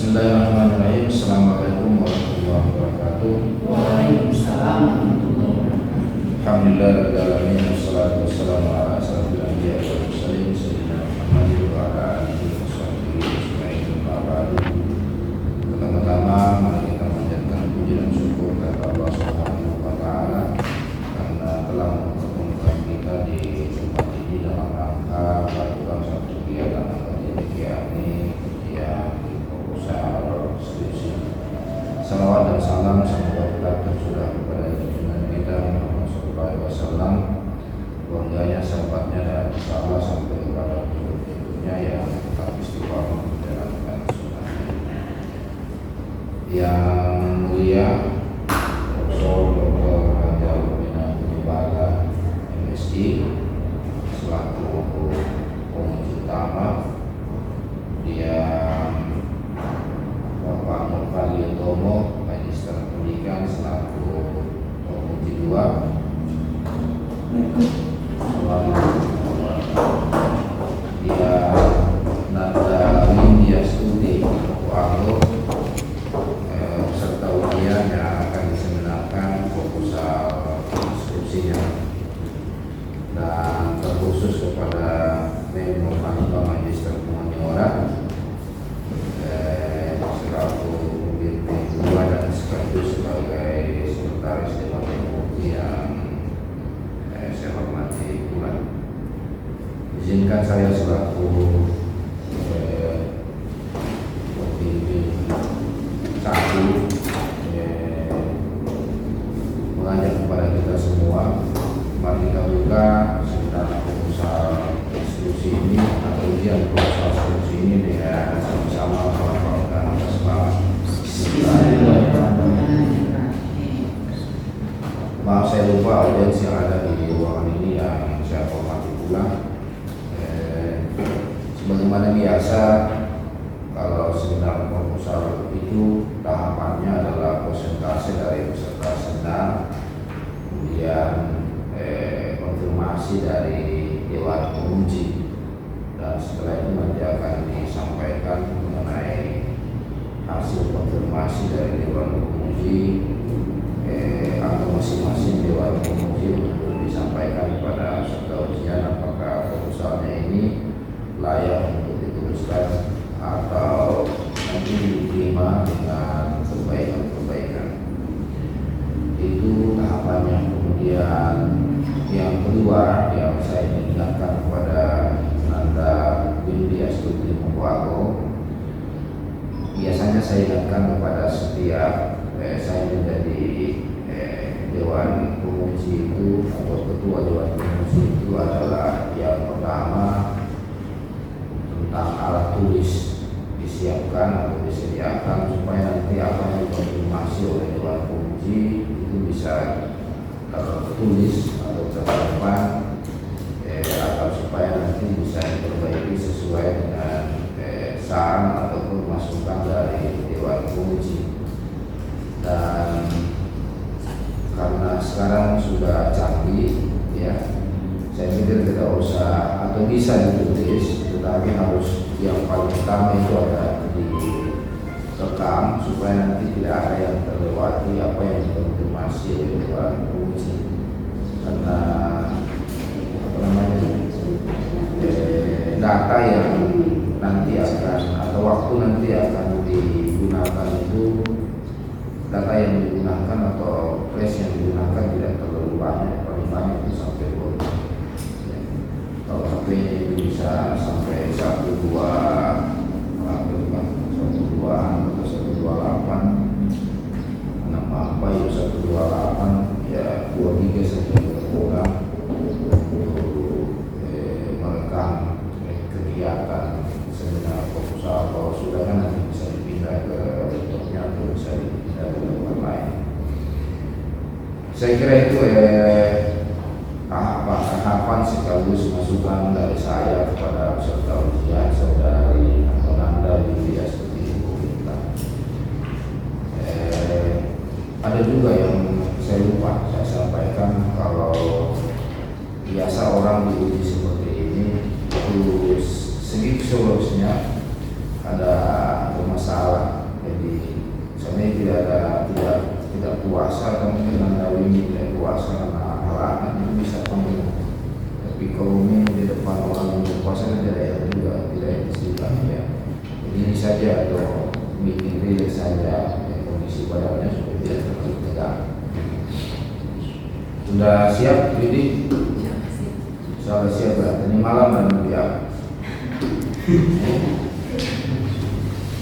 Bismillahirrahmanirrahim. Assalamualaikum warahmatullahi wabarakatuh. Waalaikumsalam warahmatullahi wabarakatuh. Alhamdulillahirabbil alamin. Wassalatu wassalamu ala asyrofil anbiya'i wal mursalin sayyidina Muhammadin wa ala alihi washabbihi ajma'in. Amma ba'du. Pertama-tama mari kita panjatkan puji dan syukur kepada Allah Subhanahu wa taala karena telah mempertemukan kita di tempat ini dalam rangka melakukan satu kegiatan akademik yakni proposal skripsi. Salawat dan salam semoga tetap tercurah kepada junjungan kita Muhammad sallallahu alaihi wasallam, keluarganya, sahabatnya dan insyaallah sampai kepada berikutnya yang tetap istiqomah menjalankan sunnahnya. Yang mulia Profesor Dr. Hajar Bina Bala MSI selaku penguji utama, kemudian Bapak Nurfali Tomo, Magister Pendidikan selaku penguji 2. Dia Nanda Windia Studi Kualo serta ujian yang akan diseminarkan proposal skripsinya, dan terkhusus kepada Mem Nurfali Magister Humaniora selaku pemimpin kedua dan sekaligus sebagai sekretaris Dewan Penguji yang saya hormati pula. Izinkan saya selaku pemimpin satu mengajak kepada kita semua, mari kita buka seminar proposal skripsi ini atau ujian proposal skripsi ini dengan sama-sama melafalkan basmalah. Maaf saya lupa audiens yang ada di ruangan ini yang saya hormati pula. Sebagaimana biasa, kalau seminar proposal itu tahapannya adalah presentasi dari peserta seminar, kemudian konfirmasi dari Dewan Penguji, dan setelah itu nanti akan disampaikan mengenai hasil konfirmasi dari Dewan Penguji atau masing-masing Dewan Penguji untuk disampaikan kepada peserta ujian apakah proposalnya ini layak untuk diteruskan atau nanti diterima dengan perbaikan-perbaikan. Itu tahapannya. Kemudian yang kedua yang saya ingatkan kepada Nanda Windia Studi Kualo, biasanya saya ingatkan kepada setiap saya menjadi Dewan Penguji itu atau Ketua Dewan Penguji itu adalah yang pertama tentang alat tulis disiapkan atau disediakan supaya nanti apa yang dikonfirmasi oleh Dewan Penguji itu bisa tertulis atau terpapan atau supaya nanti bisa diperbaiki sesuai dengan saran ataupun masukan dari Dewan Penguji. Dan karena sekarang sudah canggih ya, saya pikir tidak usah atau bisa ditulis, tetapi harus yang paling utama itu ada direkam supaya nanti tidak ada yang terlewati apa yang dikonfirmasi oleh Dewan Penguji. Karena apa namanya data yang nanti akan atau waktu nanti akan digunakan itu, data yang digunakan atau flash yang digunakan tidak terlalu banyak, paling banyak itu sampai 2. Kalau HP-nya itu bisa sampai 12 atau 128 apa itu 128 ya 2 giga saja kurang merekam kegiatan seminar proposal. Kalau sudah kan nanti bisa dipindah ke laptopnya atau bisa dipindah ke tempat lain. Saya kira itu tahapan sekaligus masukan dari saya kepada peserta ujian saudari Nanda Windia seperti itu kita. Ada juga yang saya lupa saya sampaikan, kalau biasa orang diuji seperti ini itu segi psikologisnya ada masalah puasa atau mungkin Nandawi mulai puasa karena halangan itu bisa pamit. Tapi kalau ini di depan orang yang berpuasa kan tidak juga tidak istilah ya. Jadi ini saja atau bikin rilis saja kondisi badannya supaya tidak terlalu tegang. Sudah siap, Widi? Sudah siap berarti ini malam dan ya.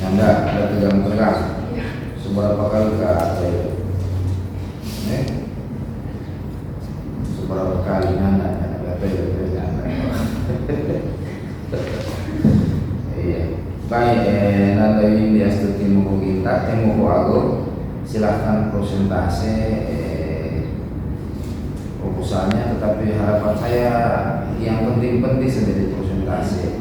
Anda ada tegang-tegang. Seberapa kali ke ada itu? Seberapa kali nana ada itu nana. Iya. Baik, nanti ini astuti mau kita, mau aku silahkan presentasi proposalnya, tetapi harapan saya yang penting-penting saja di presentasi.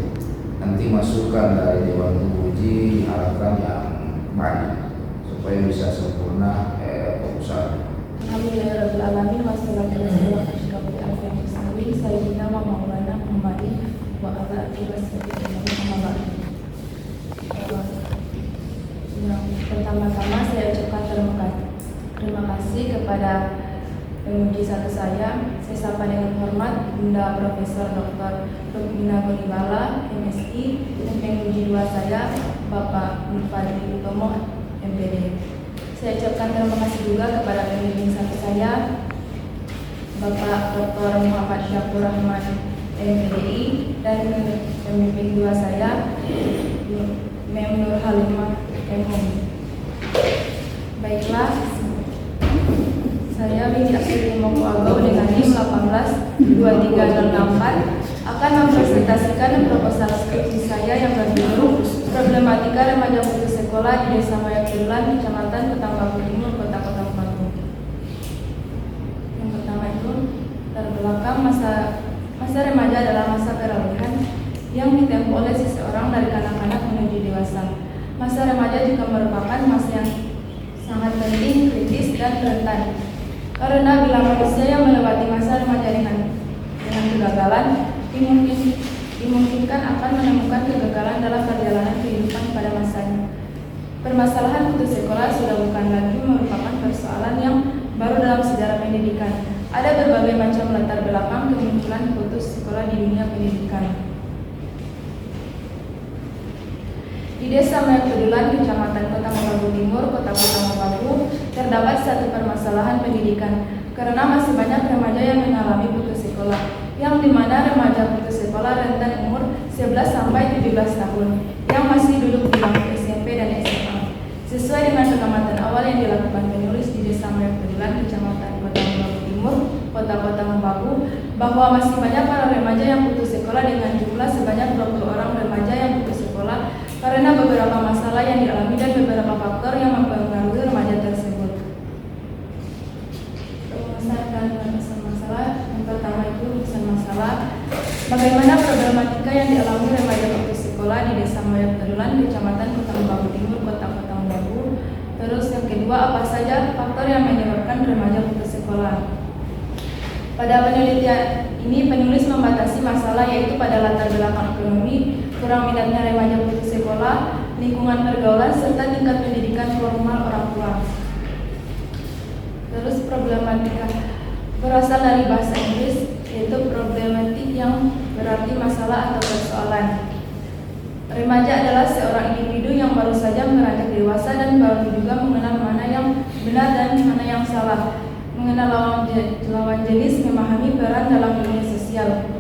Nanti masukan dari Dewan Penguji diharapkan yang banyak supaya bisa sempurna proposal. Alhamdulillahirrahmanirrahim. Wassalamualaikum warahmatullahi wabarakatuh. Sayyidina wa maulana Muhammadin wa ala alihi wasallam. Yang pertama-tama saya ucapkan terima kasih kepada penguji satu saya sapa dengan hormat Bunda Profesor Dr. Rukmina Bonibala, MSI, dan penguji dua saya Bapak Fadli Utomo, MPD. Saya ucapkan terima kasih juga kepada pembimbing satu saya Bapak Dr. Muhammad Syafur Rahman, MPDI, dan pembimbing dua saya Mem Nur Halimah, MHOM. Baiklah, saya Windy Astuti Moko Agau dengan NIM 18-23064 akan mempresentasikan proposal skripsi saya yang berjudul Problematika Remaja Putus Sekolah di Desa Mayakirulan, Kecamatan Petambaku Timur, Kota Petambaku. Yang pertama itu, terbelakang masa remaja adalah masa peralihan yang ditempuh oleh seseorang dari kanak-kanak menuju dewasa. Masa remaja juga merupakan masa yang sangat penting, kritis, dan rentan. Karena bila manusia yang melewati masa remaja dengan kegagalan dimungkinkan akan menemukan kegagalan dalam perjalanan kehidupan pada masanya. Permasalahan putus sekolah sudah bukan lagi merupakan persoalan yang baru dalam sejarah pendidikan. Ada berbagai macam latar belakang kemunculan putus sekolah di dunia pendidikan. Di Desa Mayakirulan, Kecamatan Kota Mobagu Timur, Kota Mobagu, terdapat satu permasalahan pendidikan karena masih banyak remaja yang mengalami putus sekolah, yang dimana remaja putus sekolah rentan umur 11 sampai 17 tahun yang masih duduk di bangku SMP dan SMA. Sesuai dengan pengamatan awal yang dilakukan penulis di Desa Mayakirulan, Kecamatan Kota Mobagu Timur, Kota Mobagu, bahwa masih banyak para remaja yang putus sekolah dengan jumlah sebanyak 20 orang remaja yang putus sekolah karena beberapa masalah yang dialami dan beberapa faktor yang mempengaruhi remaja tersebut. Masalah yang pertama itu masalah bagaimana problematika yang dialami remaja putus sekolah di Desa Mayakirulan, Kecamatan Kota Mobagu Timur, Kota Mobagu. Terus yang kedua, apa saja faktor yang menyebabkan remaja putus sekolah. Pada penelitian ini penulis membatasi masalah yaitu pada latar belakang ekonomi, kurang minatnya remaja putus sekolah, lingkungan pergaulan, serta tingkat pendidikan formal orang tua. Terus problematika berasal dari bahasa Inggris yaitu problematik yang berarti masalah atau persoalan. Remaja adalah seorang individu yang baru saja beranjak dewasa dan baru juga mengenal mana yang benar dan mana yang salah, mengenal lawan jenis, memahami peran dalam dunia sosial.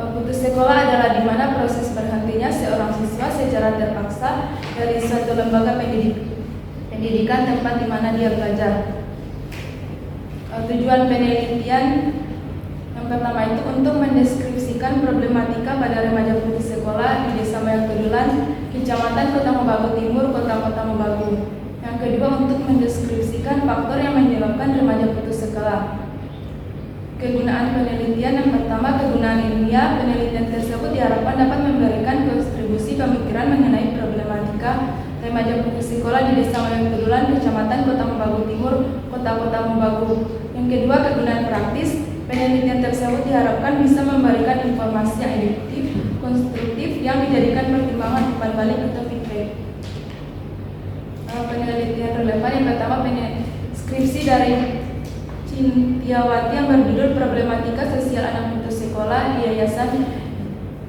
Putus sekolah adalah di mana proses berhentinya seorang siswa secara terpaksa dari suatu lembaga pendidikan tempat di mana dia belajar. Tujuan penelitian yang pertama itu untuk mendeskripsikan problematika pada remaja putus sekolah di Desa Mayakirulan, Kecamatan Kota Mobagu Timur, Kota Mobagu. Yang kedua, untuk mendeskripsikan faktor yang menyebabkan remaja putus sekolah. Kegunaan penelitian yang pertama, kegunaan ilmiah. Penelitian tersebut diharapkan dapat memberikan kontribusi pemikiran mengenai problematika remaja putus sekolah di Desa Mayakirulan, Kecamatan Kota Mobagu Timur, Kota Mobagu. Yang kedua, kegunaan praktis. Penelitian tersebut diharapkan bisa memberikan informasi yang eduktif, konstruktif yang dijadikan pertimbangan umpan balik atau feedback. Penelitian relevan yang pertama, skripsi dari Cintiawati yang berjudul Problematika Sosial Anak Putus Sekolah di Yayasan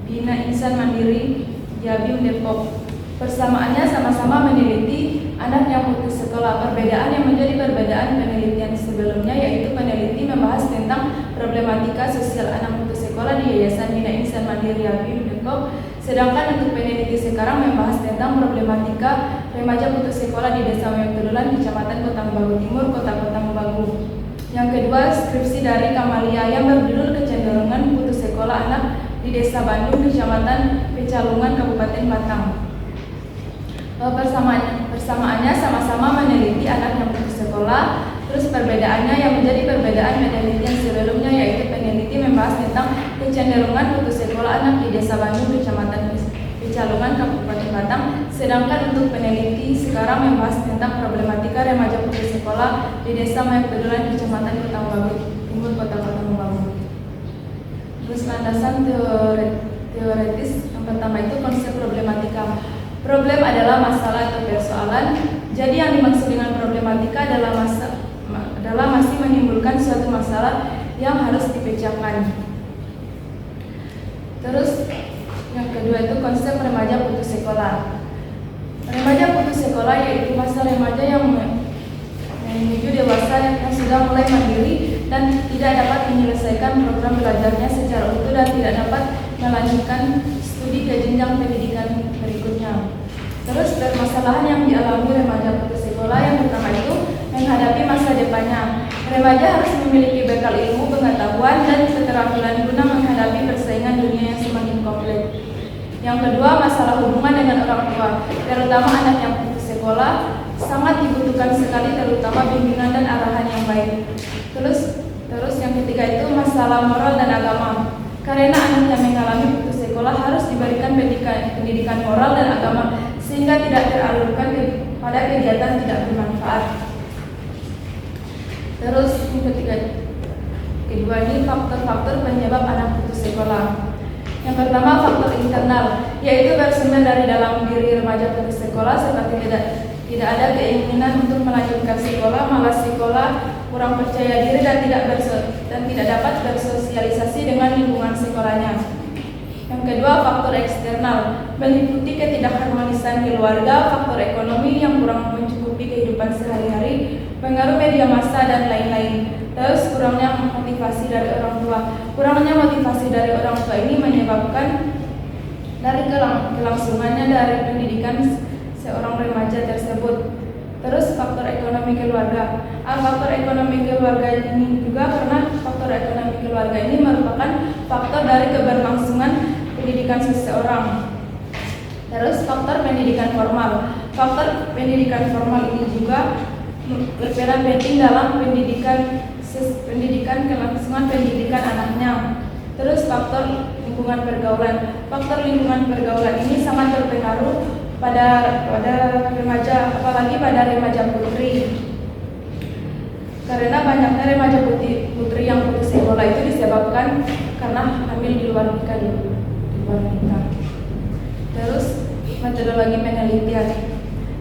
Bina Insan Mandiri Jatim Depok. Persamaannya sama-sama meneliti anak yang putus sekolah. Perbedaan yang menjadi perbedaan penelitian sebelumnya yaitu peneliti membahas tentang problematika sosial anak putus sekolah di Yayasan Bina Insan Mandiri Jatim Depok. Sedangkan untuk peneliti sekarang membahas tentang problematika remaja putus sekolah di Desa Wayangtudulan, Kecamatan Kota Mobagu Timur, Kota Mobagu. Yang kedua, skripsi dari Kamalia yang berjudul Kecenderungan Putus Sekolah Anak di Desa Bandung, Kecamatan Pecalungan, Kabupaten Batang. Persamaannya sama-sama meneliti anak yang putus sekolah. Terus perbedaannya yang menjadi perbedaan penelitian sebelumnya yaitu peneliti membahas tentang kecenderungan putus sekolah anak di Desa Bandung, Kecamatan Pecalungan, Kabupaten Batang. Sedangkan untuk peneliti sekarang membahas tentang problematika remaja putus sekolah di Desa Wayangtudulan, Kecamatan Kota Mobagu Timur, Kota Mobagu. Terus landasan teoretis yang pertama itu konsep problematika. Problem adalah masalah atau persoalan. Jadi yang dimaksud dengan problematika adalah masih menimbulkan suatu masalah yang harus dipecahkan. Terus yang kedua itu konsep remaja putus sekolah. Remaja putus sekolah yaitu masa remaja yang menuju dewasa yang sudah mulai mandiri dan tidak dapat menyelesaikan program belajarnya secara utuh dan tidak dapat melanjutkan studi ke jenjang pendidikan berikutnya. Terus permasalahan yang dialami remaja putus sekolah yang pertama itu menghadapi masa depannya. Remaja harus memiliki bekal ilmu, pengetahuan, dan keterampilan guna menghadapi persaingan dunia yang semakin kompleks. Yang kedua, masalah hubungan dengan orang tua, terutama anak yang putus sekolah, sangat dibutuhkan sekali terutama bimbingan dan arahan yang baik. Terus yang ketiga itu masalah moral dan agama. Karena anak yang mengalami putus sekolah harus diberikan pendidikan moral dan agama sehingga tidak teralurkan pada kegiatan tidak bermanfaat. Terus yang kedua ini faktor-faktor penyebab anak putus sekolah. Yang pertama faktor internal, yaitu bersumber dari dalam diri remaja putus sekolah seperti tidak ada keinginan untuk melanjutkan sekolah, malas sekolah, kurang percaya diri dan tidak dapat bersosialisasi dengan lingkungan sekolahnya. Yang kedua faktor eksternal, meliputi ketidakharmonisan keluarga, faktor ekonomi yang kurang mencukupi kehidupan sehari-hari, pengaruh media massa dan lain-lain. Terus kurangnya motivasi dari orang tua. Kurangnya motivasi dari orang tua ini menyebabkan dari kelangsungannya dari pendidikan seorang remaja tersebut. Terus faktor ekonomi keluarga. Faktor ekonomi keluarga ini juga karena faktor ekonomi keluarga ini merupakan faktor dari keberlangsungan pendidikan seseorang. Terus faktor pendidikan formal. Faktor pendidikan formal ini juga berperan penting dalam pendidikan kelangsungan pendidikan anaknya. Terus faktor lingkungan pergaulan. Faktor lingkungan pergaulan ini sangat berpengaruh pada remaja, apalagi pada remaja putri. Karena banyaknya remaja putri yang putus sekolah itu disebabkan karena hamil di luar nikah. Terus metodologi penelitian.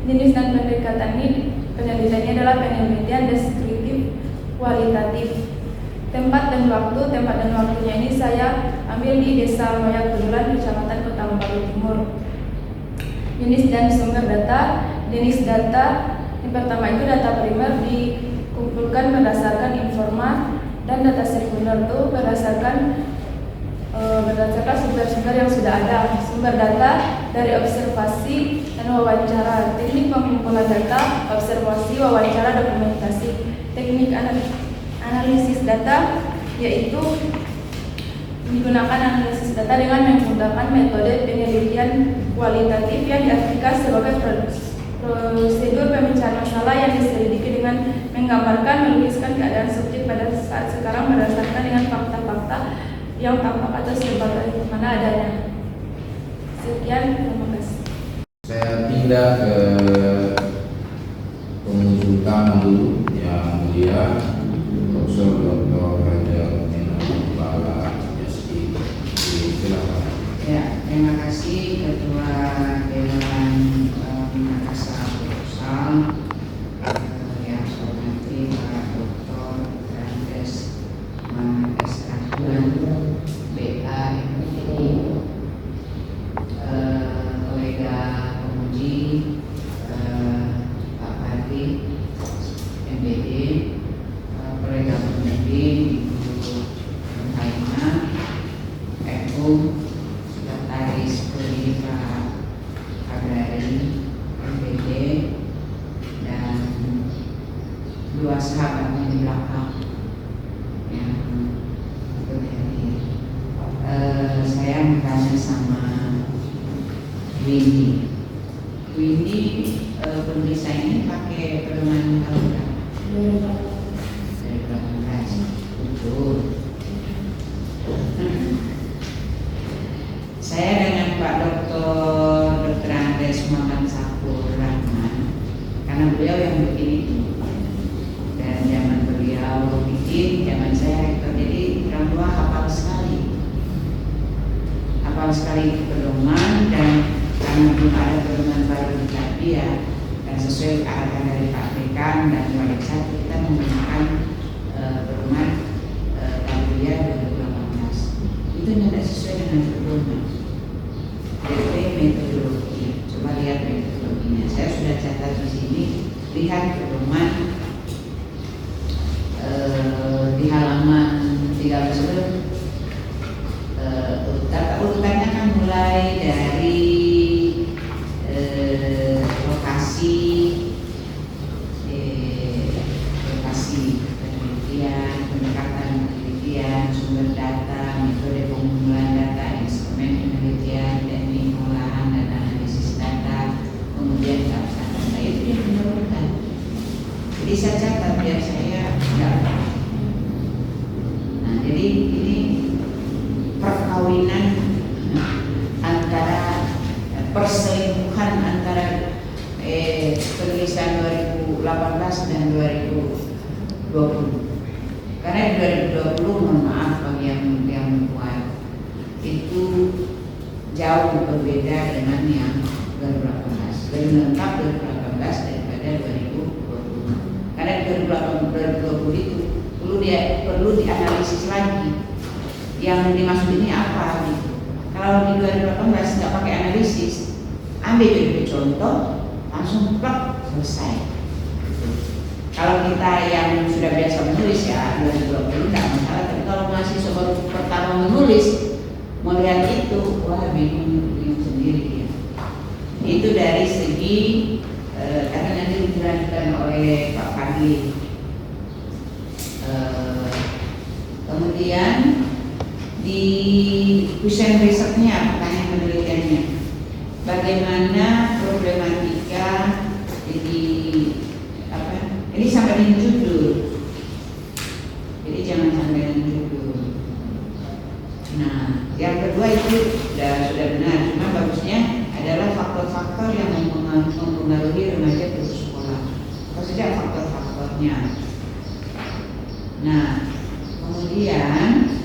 Jenis dan pendekatan ini penelitiannya adalah penelitian deskriptif kualitatif. Tempat dan waktunya ini saya ambil di Desa Wayangtudulan, Kecamatan Kota Mobagu Timur. Jenis dan sumber data. Jenis data yang pertama itu data primer dikumpulkan berdasarkan informa dan data sekunder itu berdasarkan sumber-sumber yang sudah ada. Sumber data dari observasi dan wawancara. Teknik pengumpulan data, observasi, wawancara, dokumentasi. Teknik analisis data yaitu digunakan analisis data dengan menggunakan metode penelitian kualitatif yang diartikan sebagai prosedur pemecahan masalah yang diselidiki dengan menggambarkan, melukiskan keadaan subjek pada saat sekarang berdasarkan dengan fakta-fakta yang tampak atau sebagaimana adanya. Sekian, terima kasih. Saya pindah ke pengunjung tamu dulu yang mulia Profesor Dr. Raja Bala Yaski. Silakan. Ya, terima kasih Ketua Dewan Makassar Futsal yang saya hormati kedua sahabatnya di belakang yang saya bertanya sama Windy. Penulisan ini pakai pedoman tahun berapa? Dari 18. Betul. Saya dengan Pak Dr. Andres Muhammad Sakur Rahman, karena beliau yang bikin itu, dan zaman beliau bikin, zaman saya rektor, jadi orang tua hafal sekali itu pedoman, dan karena belum ada pedoman baru di Tarbiyah dan sesuai arahan dari Pak Dekan dan Wali Satu, kita menggunakan pedoman Tarbiyah 2018. Itu tidak sesuai dengan pedoman DP metodologi. Coba lihat metodologinya. Saya sudah catat di sini. Lihat pedoman di halaman 13. Urutannya kan mulai dari lokasi penelitian, pendekatan penelitian, sumber data, metode pengumpulan data, instrumen penelitian, teknik pengolahan dan analisis data, kemudian daftar data. Itu yang menurutkan. Jadi saya catat biar saya tidak. Nah, jadi ini perkawinan antara perselingkuhan antara penulisan 2018 dan 2020. Karena di 2020, mohon maaf bagi yang membuat itu jauh berbeda dengan yang 2018. Lebih lengkap 2018 daripada 2020. Karena di 2020 itu perlu dianalisis lagi. Yang dimaksud ini apa gitu. Kalau di 2018 nggak pakai analisis, ambil jadi contoh, langsung plak, selesai. Kalau kita yang sudah biasa menulis ya 2020 tidak masalah, tapi kalau mahasiswa baru pertama menulis, melihat itu, wah bingung sendiri ya. Itu dari segi karena nanti dijelaskan oleh Pak Fadli. Kemudian di kuesioner risetnya, pertanyaan penelitiannya, bagaimana problematika ini sampai dengan judul, jadi jangan sampai dengan judul. Nah, yang kedua itu sudah benar, cuma bagusnya adalah faktor-faktor yang mempengaruhi remaja putus sekolah. Apa saja faktor-faktornya? Nah, kemudian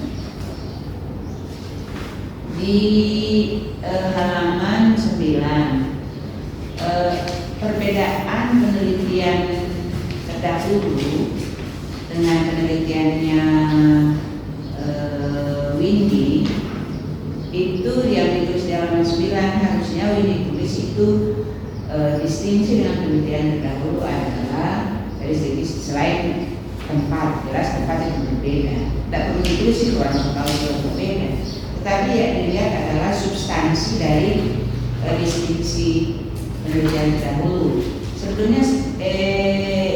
di halaman 9 perbedaan penelitian terdahulu dengan penelitiannya Windy itu yang ditulis di halaman 9, harusnya Windy tulis itu distingsi dengan penelitian terdahulu adalah dari segi selain tempat, jelas tempat itu berbeda, tidak perlu ditulis itu orang tahu itu berbeda. Tadi yang dilihat adalah substansi dari distingsi penelitian terdahulu. Sebetulnya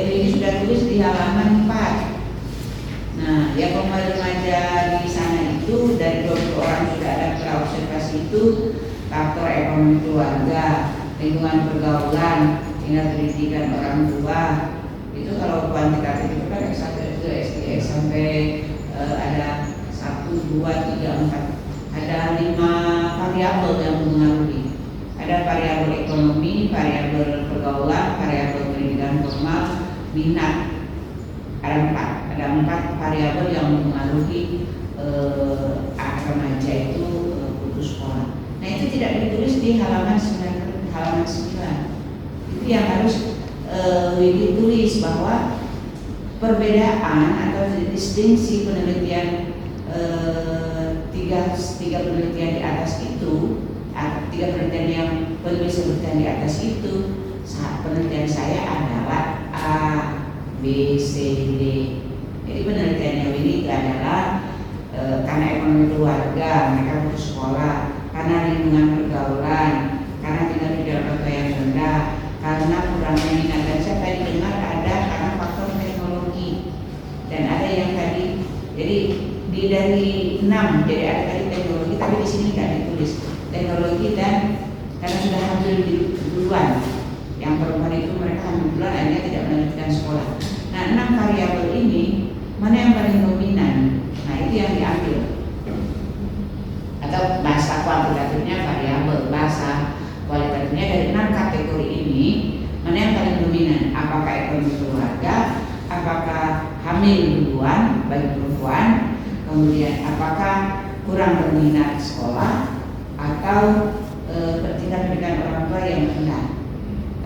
ini sudah tulis di halaman 4. Nah, yang remaja di sana itu dari 20 orang sudah ada terobservasi itu faktor ekonomi keluarga, lingkungan pergaulan, tingkat pendidikan orang tua. Itu kalau kuantitatif itu kan SDX sampai ada 1, 2, 3, 4. Ada 5 variabel yang mempengaruhi. Ada variabel ekonomi, variabel pergaulan, variabel pendidikan formal, minat. Ada 4 variabel yang mempengaruhi remaja itu putus sekolah. Nah, itu tidak ditulis di halaman 9. Itu yang harus ditulis bahwa perbedaan atau distingsi penelitian tiga penelitian di atas itu, 3 penelitian yang penulis sebutkan di atas itu, penelitian saya adalah A, B, C, D. Jadi penelitiannya ini adalah karena ekonomi keluarga mereka putus sekolah, karena lingkungan pergaulan, karena tinggal di dalam kota yang rendah, karena kurangnya minat. Dan saya tadi dengar ada karena faktor teknologi Dan ada yang tadi, jadi dari 6, jadi ada tadi teknologi, tapi di sini tidak ditulis teknologi dan karena sudah hamil duluan, yang perempuan itu mereka hamil duluan akhirnya tidak melanjutkan sekolah. Nah 6 variabel ini mana yang paling dominan? Nah itu yang diambil. Atau bahasa kuantitatifnya variabel, bahasa kualitatifnya dari 6 kategori ini mana yang paling dominan? Apakah ekonomi keluarga, apakah hamil duluan bagi perempuan, kemudian apakah kurang berminat sekolah, atau tingkat pendidikan orang tua yang rendah.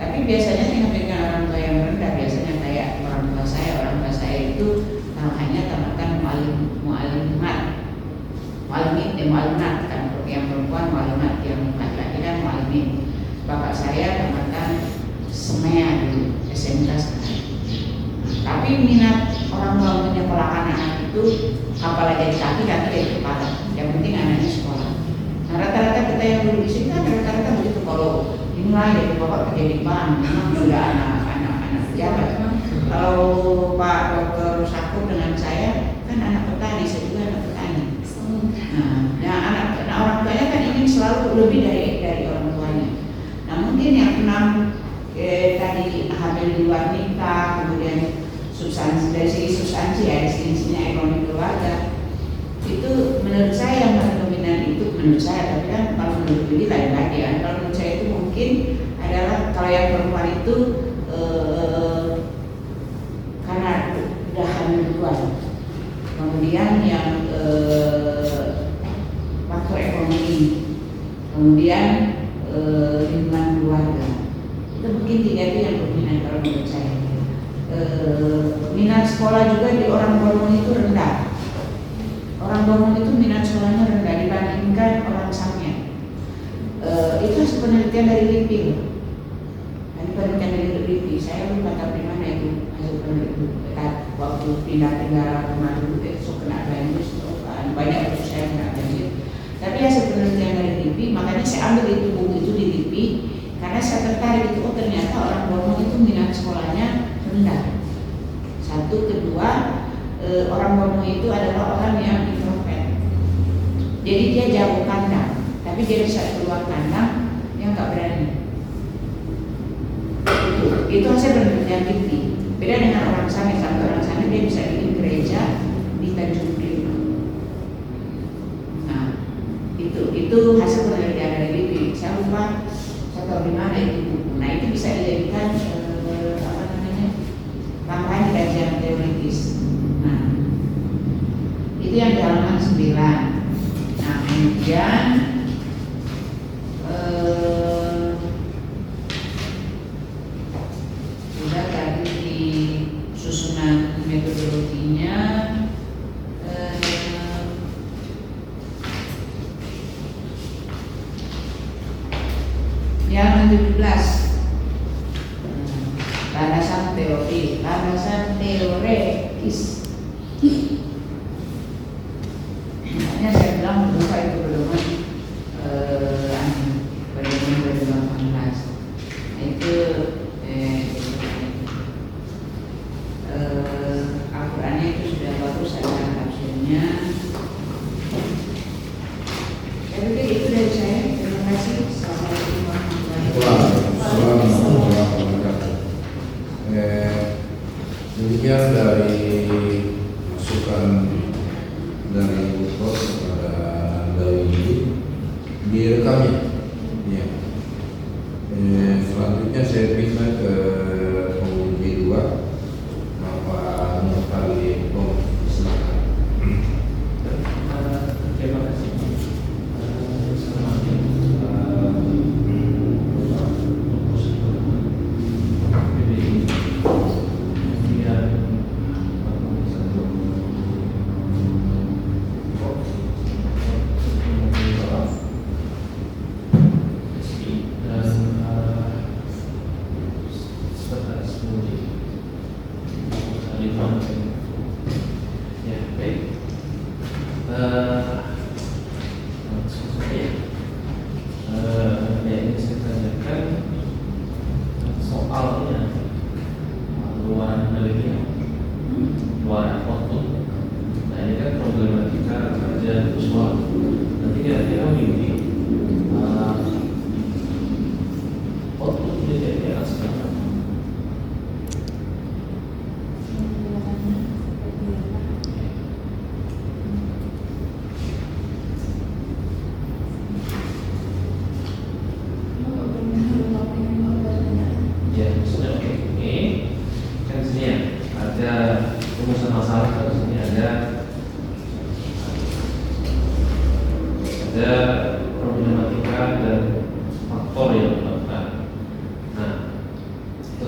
Tapi biasanya tingkat pendidikan orang tua yang rendah biasanya kayak orang tua saya itu hanya tamatan mu'alimat kan, yang perempuan mu'alimat, yang laki-laki kan mu'alimin. Bapak saya tamatan SMEA dulu, SMK sekarang. Tapi minat orang tua menyekolahkan anak itu apalagi jadi kaki jadi kepala, yang penting anaknya sekolah. Nah rata-rata kita yang dulu di sini kan rata-rata begitu, kalau dimulai dari bapak kerja di bank, memang sudah anak pejabat. Kalau Pak Dr. Sakur dengan saya kan anak petani, saya juga anak petani. Nah anak orang tuanya kan ingin selalu lebih dari orang tuanya. Nah mungkin yang 6 tadi hamil di luar nikah, kemudian substansi dari segi substansi ya, disininya ekonomi keluarga, itu menurut saya yang paling dominan itu menurut saya. Tapi kan kalau menurut Billy lain lagi ya. Kalau menurut saya itu mungkin adalah kalau yang perempuan itu karena udah hamil duluan, kemudian yang faktor ekonomi, kemudian lingkungan keluarga, itu mungkin 3 itu yang dominan kalau menurut saya. Minat sekolah juga di orang Borneo itu rendah. Orang Borneo itu minat sekolahnya rendah dibandingkan orang Samya. Itu penelitian dari LIPI. Penelitian dari LIPI. Saya lupa tapi mana itu hasil penelitian waktu pindah rumah dulu besok kena banjir, banyak itu saya kena banjir. Tapi hasil penelitian dari LIPI, makanya saya ambil itu buku itu di LIPI karena saya tertarik itu. Oh ternyata orang Borneo itu minat sekolahnya rendah. Satu, kedua, orang Borneo itu adalah orang yang introvert. Jadi dia jauh kandang, tapi dia bisa keluar kandang yang nggak berani. Itu hasil penelitian LIPI. Beda dengan orang sana, satu orang sana dia bisa bikin gereja di Tanjung Priok. Nah, itu hasil penelitian dari LIPI. Saya lupa, saya tahu di mana itu buku. Nah itu bisa dijadikan tambahan kajian teoritis. Nah, itu yang di halaman 9. Nah, kemudian sudah tadi di susunan metodologinya. Yang 17. Landasan teoretis. Makanya saya bilang buka itu pedoman pedoman 2018. Itu Al-Qurannya itu sudah bagus, ada tafsirnya. Saya pikir itu dari saya. Terima kasih. Assalamualaikum warahmatullahi wabarakatuh. Demikian dari masukan dari Bukos kepada Anda ini direkamnya. Ya. Selanjutnya saya pindah ke penguji 2, Bapak Nurkali Bom. Silakan. Terima kasih.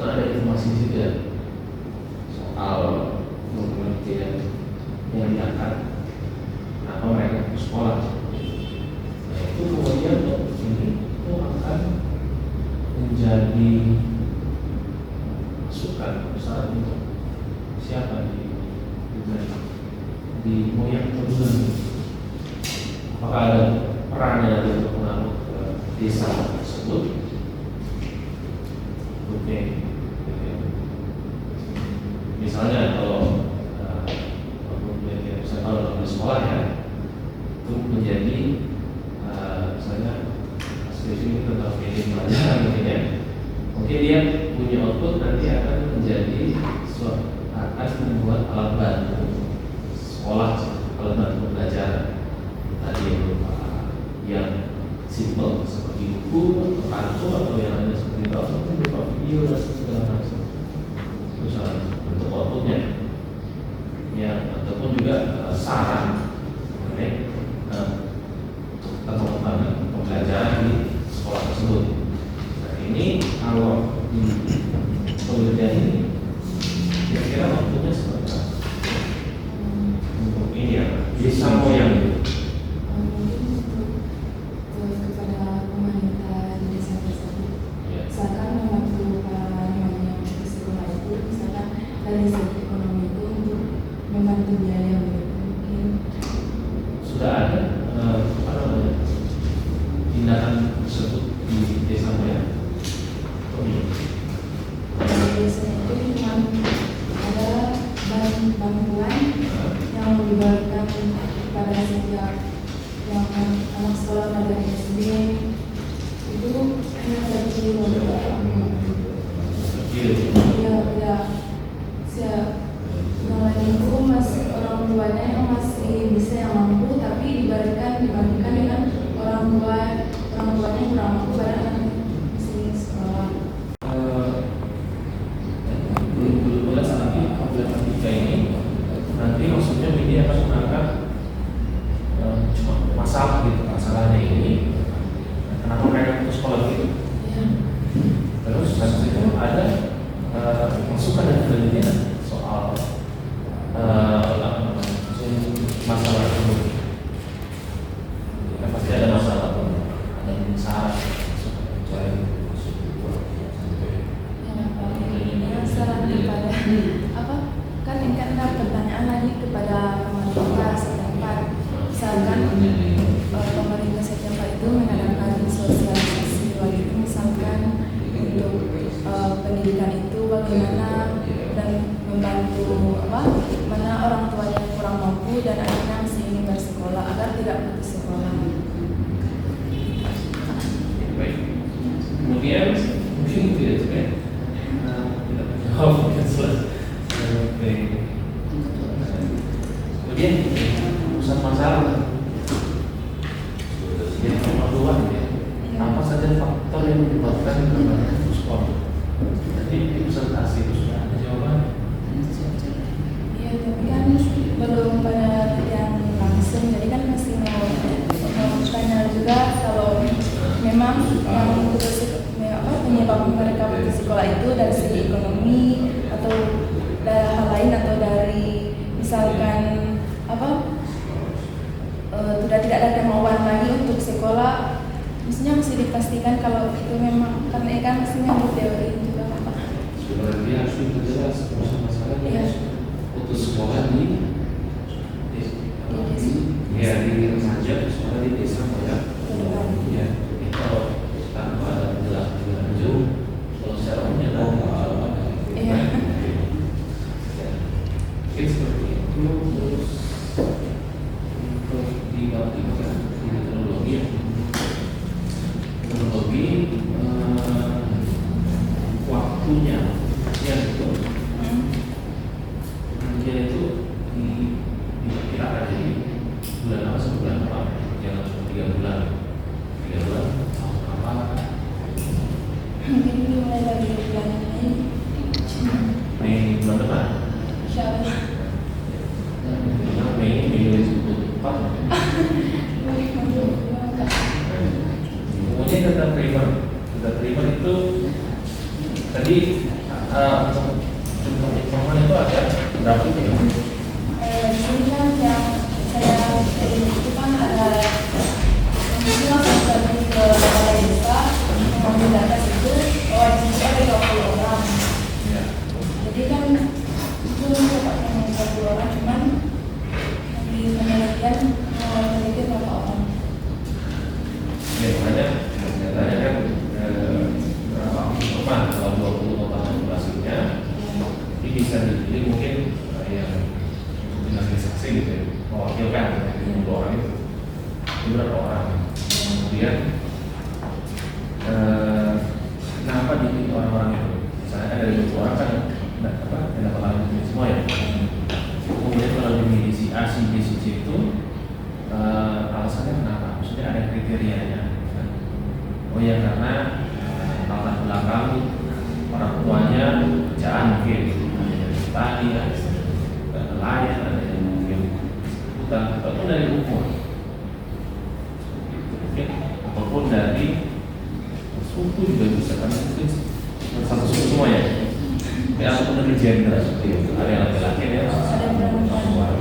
ada informasi di situ ya soal pengertian yang diangkat kenapa mereka ke sekolah. Nah itu kemudian ini itu akan menjadi masukan besar untuk siapa di moyang turunan. Apakah ada perannya dari untuk mengatur ke desa tersebut? Oke. Misalnya kalau misalnya di sekolah ya itu menjadi misalnya skripsi ini tentang media pelajaran mungkin ya, mungkin dia punya output nanti akan menjadi akan membuat alat bantu sekolah, alat bantu pembelajaran tadi yang berupa yang simple seperti buku, kartu atau yang lainnya seperti itu, atau berupa video dan segala macam. Terus bentuk outputnya ya, ataupun juga saran mengenai pengembangan pembelajaran di sekolah tersebut. Nah ini kalau di penelitian ini kira-kira outputnya seperti apa? Untuk ini ya, desa moyang itu. Kepada pemerintah di desa tersebut, misalkan membantu para yang di sekolah itu, misalkan dari segi ekonomi itu untuk membantu biaya mungkin. Sudah ada apa namanya tindakan tersebut di desa moyang? Biasanya itu cuma ada bantuan yang diberikan kepada setiap yang anak sekolah pada SD itu hanya kecil ya yang lain itu masih orang tuanya yang masih bisa yang mampu, tapi dibandingkan dengan orang tuanya kurang mampu pada anak masih sekolah. Nanti maksudnya media akan mengangkat cuma masalah gitu, masalahnya ini kenapa mereka putus sekolah gitu ya. Terus habis itu ada masukan dari penelitian soal masalah itu ya, pasti ada masalah ada saran saran kepada apa kan ini kan ada pertanyaan lagi kepada pemerintah setempat, misalkan pemerintah setempat itu mengadakan sosialisasi lagi misalkan untuk pendidikan itu bagaimana dan membantu mana orang tua yang kurang mampu dan anaknya masih ingin bersekolah agar tidak putus sekolah. Baik. Kemudian mungkin tidak juga tidak menjawab mungkin selesai. Kemudian pusat masalah jadi pemantauan ya. Apa saja faktor yang menyebabkan terjadinya putus sekolah? Jadi di presentasi itu sudah ada jawaban. Iya, tapi kan belum pada yang langsung, jadi kan masih mau tanya juga kalau memang yang penyebab mereka putus sekolah itu dari segi ekonomi atau dari hal lain atau dari misalkan sudah tidak ada kemauan lagi untuk sekolah, maksudnya mesti dipastikan kalau itu memang karena kan mesti nyambut teori juga apa. Sebenarnya harus dijelas masalahnya putus sekolah di remaja, sekolah di desa moyang. Ya, kalau tanpa ada penjelasan lebih lanjut, kalau secara umumnya Iya. Mungkin seperti itu. Terus untuk di teknologi waktunya yang itu penelitian itu diperkirakan jadi bulan apa sebulan apa, jangan 3 bulan untuk informan itu ada berapa itu ya? Di sini kan yang saya kirim itu kan ada yang langsung dari ke balai desa mengambil data itu wajib ada 20 orang. Ya. Jadi kan itu cepatnya 20 orang, cuman di penelitian meneliti berapa orang. Ya, makanya katanya kan berapa informan kalau 20 total populasinya ini bisa dipilih mungkin yang dinasti saksi gitu ya, mewakilkan ya, 20 orang itu berapa orang. Kemudian kenapa dipilih orang-orang itu? Misalnya kan dari 20 orang kan ada orang itu semua ya. Kemudian kalau dimilih si A, si B, si C itu alasannya kenapa? Maksudnya ada kriterianya kan? Oh ya karena latar belakang orang tuanya kerjaan mungkin tadi ada nelayan, ada yang mungkin hutan ataupun dari umur ataupun dari suku juga bisa, karena mungkin satu suku semua ya. Ya, ataupun dari gender seperti itu, ada yang laki-laki, ada yang perempuan.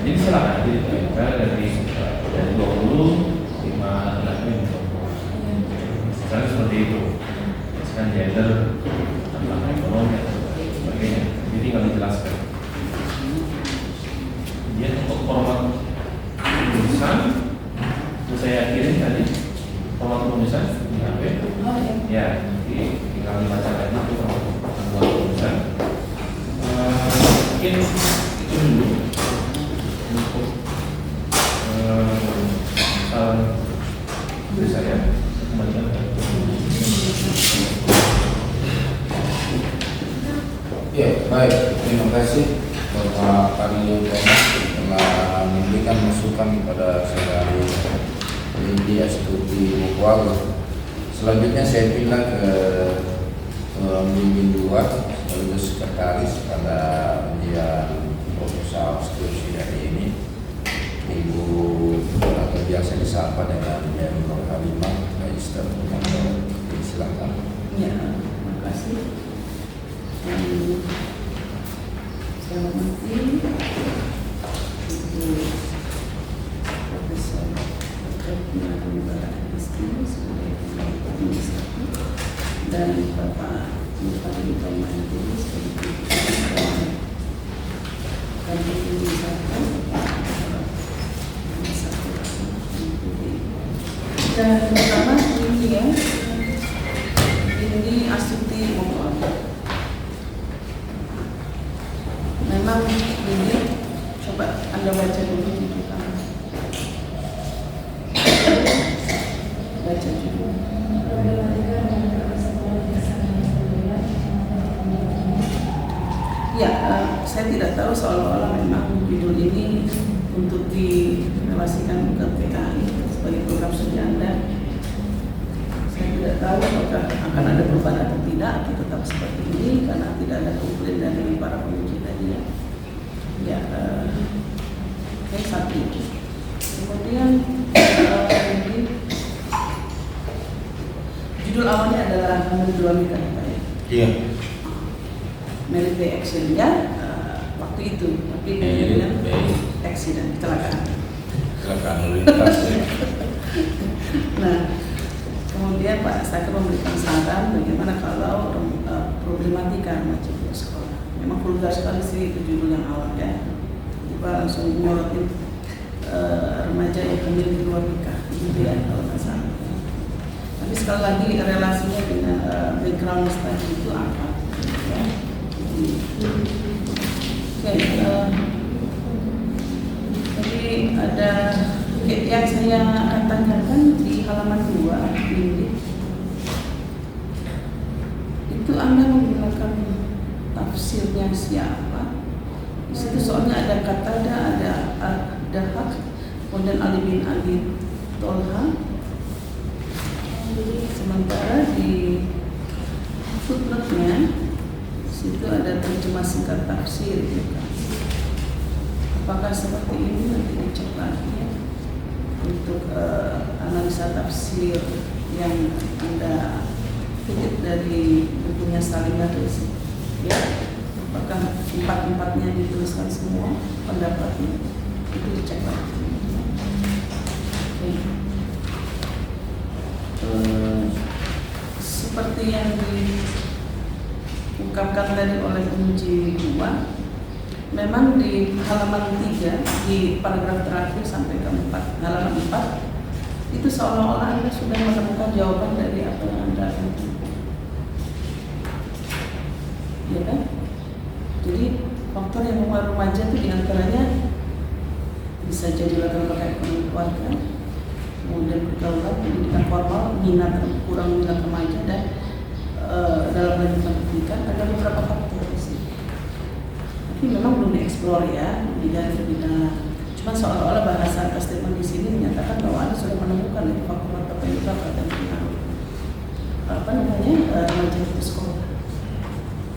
Jadi silakan dari 20 5 laki-laki dan perempuan. Misalnya seperti itu. Misalkan gender, tentang ekonomi dan sebagainya. Jadi tinggal dijelaskan. Kemudian untuk format penulisan, itu saya kirim tadi format penulisan di HP. Ya, tinggal dibaca lagi itu format penulisan. Mungkin itu dulu untuk dari saya kembalikan. Ya, baik. Terima kasih Bapak Karyo telah memberikan masukan kepada saya di Eksekutif Mukwal. Selanjutnya saya pindah ke pembimbing 2 sekaligus sekretaris pada ujian proposal skripsi hari ini, Ibu atau biasa disapa dengan Nur Halimah Magister. Silakan. Ya, terima kasih. Saya hormati Ibu Profesor Retna Mubarak Rizky sebagai administratif dan Bapak Bupati Kaimanatul sebagai dan Ibu Satu dan pertama ini ya, ini Astuti Mukwal. Memang ini coba Anda baca dulu di belakang. Baca dulu. Ya, saya tidak tahu seolah-olah memang judul ini untuk direlasikan ke PKI sebagai program studi Anda. Saya tidak tahu apakah akan ada perubahan atau tidak, atau tetap seperti ini karena tidak ada komplain dari para penguji tadi ya. Ya, oke, satu. Kemudian ini judul awalnya adalah melalui kata ya. Iya. Merit by action-nya waktu itu, tapi dengan accident, kecelakaan. Kecelakaan lalu lintas. Nah, kemudian Pak Saker memberikan saran bagaimana kalau problematika remaja di sekolah. Memang vulgar sekali sih itu judul yang awal ya. Kita langsung nyorotin remaja yang hamil di luar nikah, gitu ya kalau nggak salah. Tapi sekali lagi relasinya dengan background tadi itu apa? Ya. Oke, jadi ada yang saya akan tanyakan di halaman 2 ini. Itu Anda menggunakan tafsirnya siapa? Di situ soalnya ada Qatada, ada Hak, kemudian Ali bin Abi Tolha. Sementara di footnote-nya situ ada terjemah singkat tafsir gitu. Apakah seperti ini nanti dicek lagi ya untuk analisa tafsir yang Anda kutip dari bukunya Salim Badrisi. 4-4-nya dituliskan semua pendapatnya, itu dicek lagi. Seperti yang diungkapkan tadi oleh penguji 2, memang di halaman 3 di paragraf terakhir sampai ke 4, halaman 4 itu seolah-olah Anda sudah menemukan jawaban dari apa yang Anda inginkan. Ya kan? Jadi faktor yang membuat remaja itu diantaranya bisa jadi latar belakang ekonomi keluarga, kemudian pergaulan, pendidikan formal, kurang minat remaja, dan dalam lanjutan pendidikan ada beberapa faktor di sini. Tapi memang belum dieksplor ya, digali lebih dalam. Cuma seolah-olah bahasa atau statement di sini menyatakan bahwa Anda sudah menemukan itu faktor-faktor penyebab dan pengaruh remaja putus sekolah.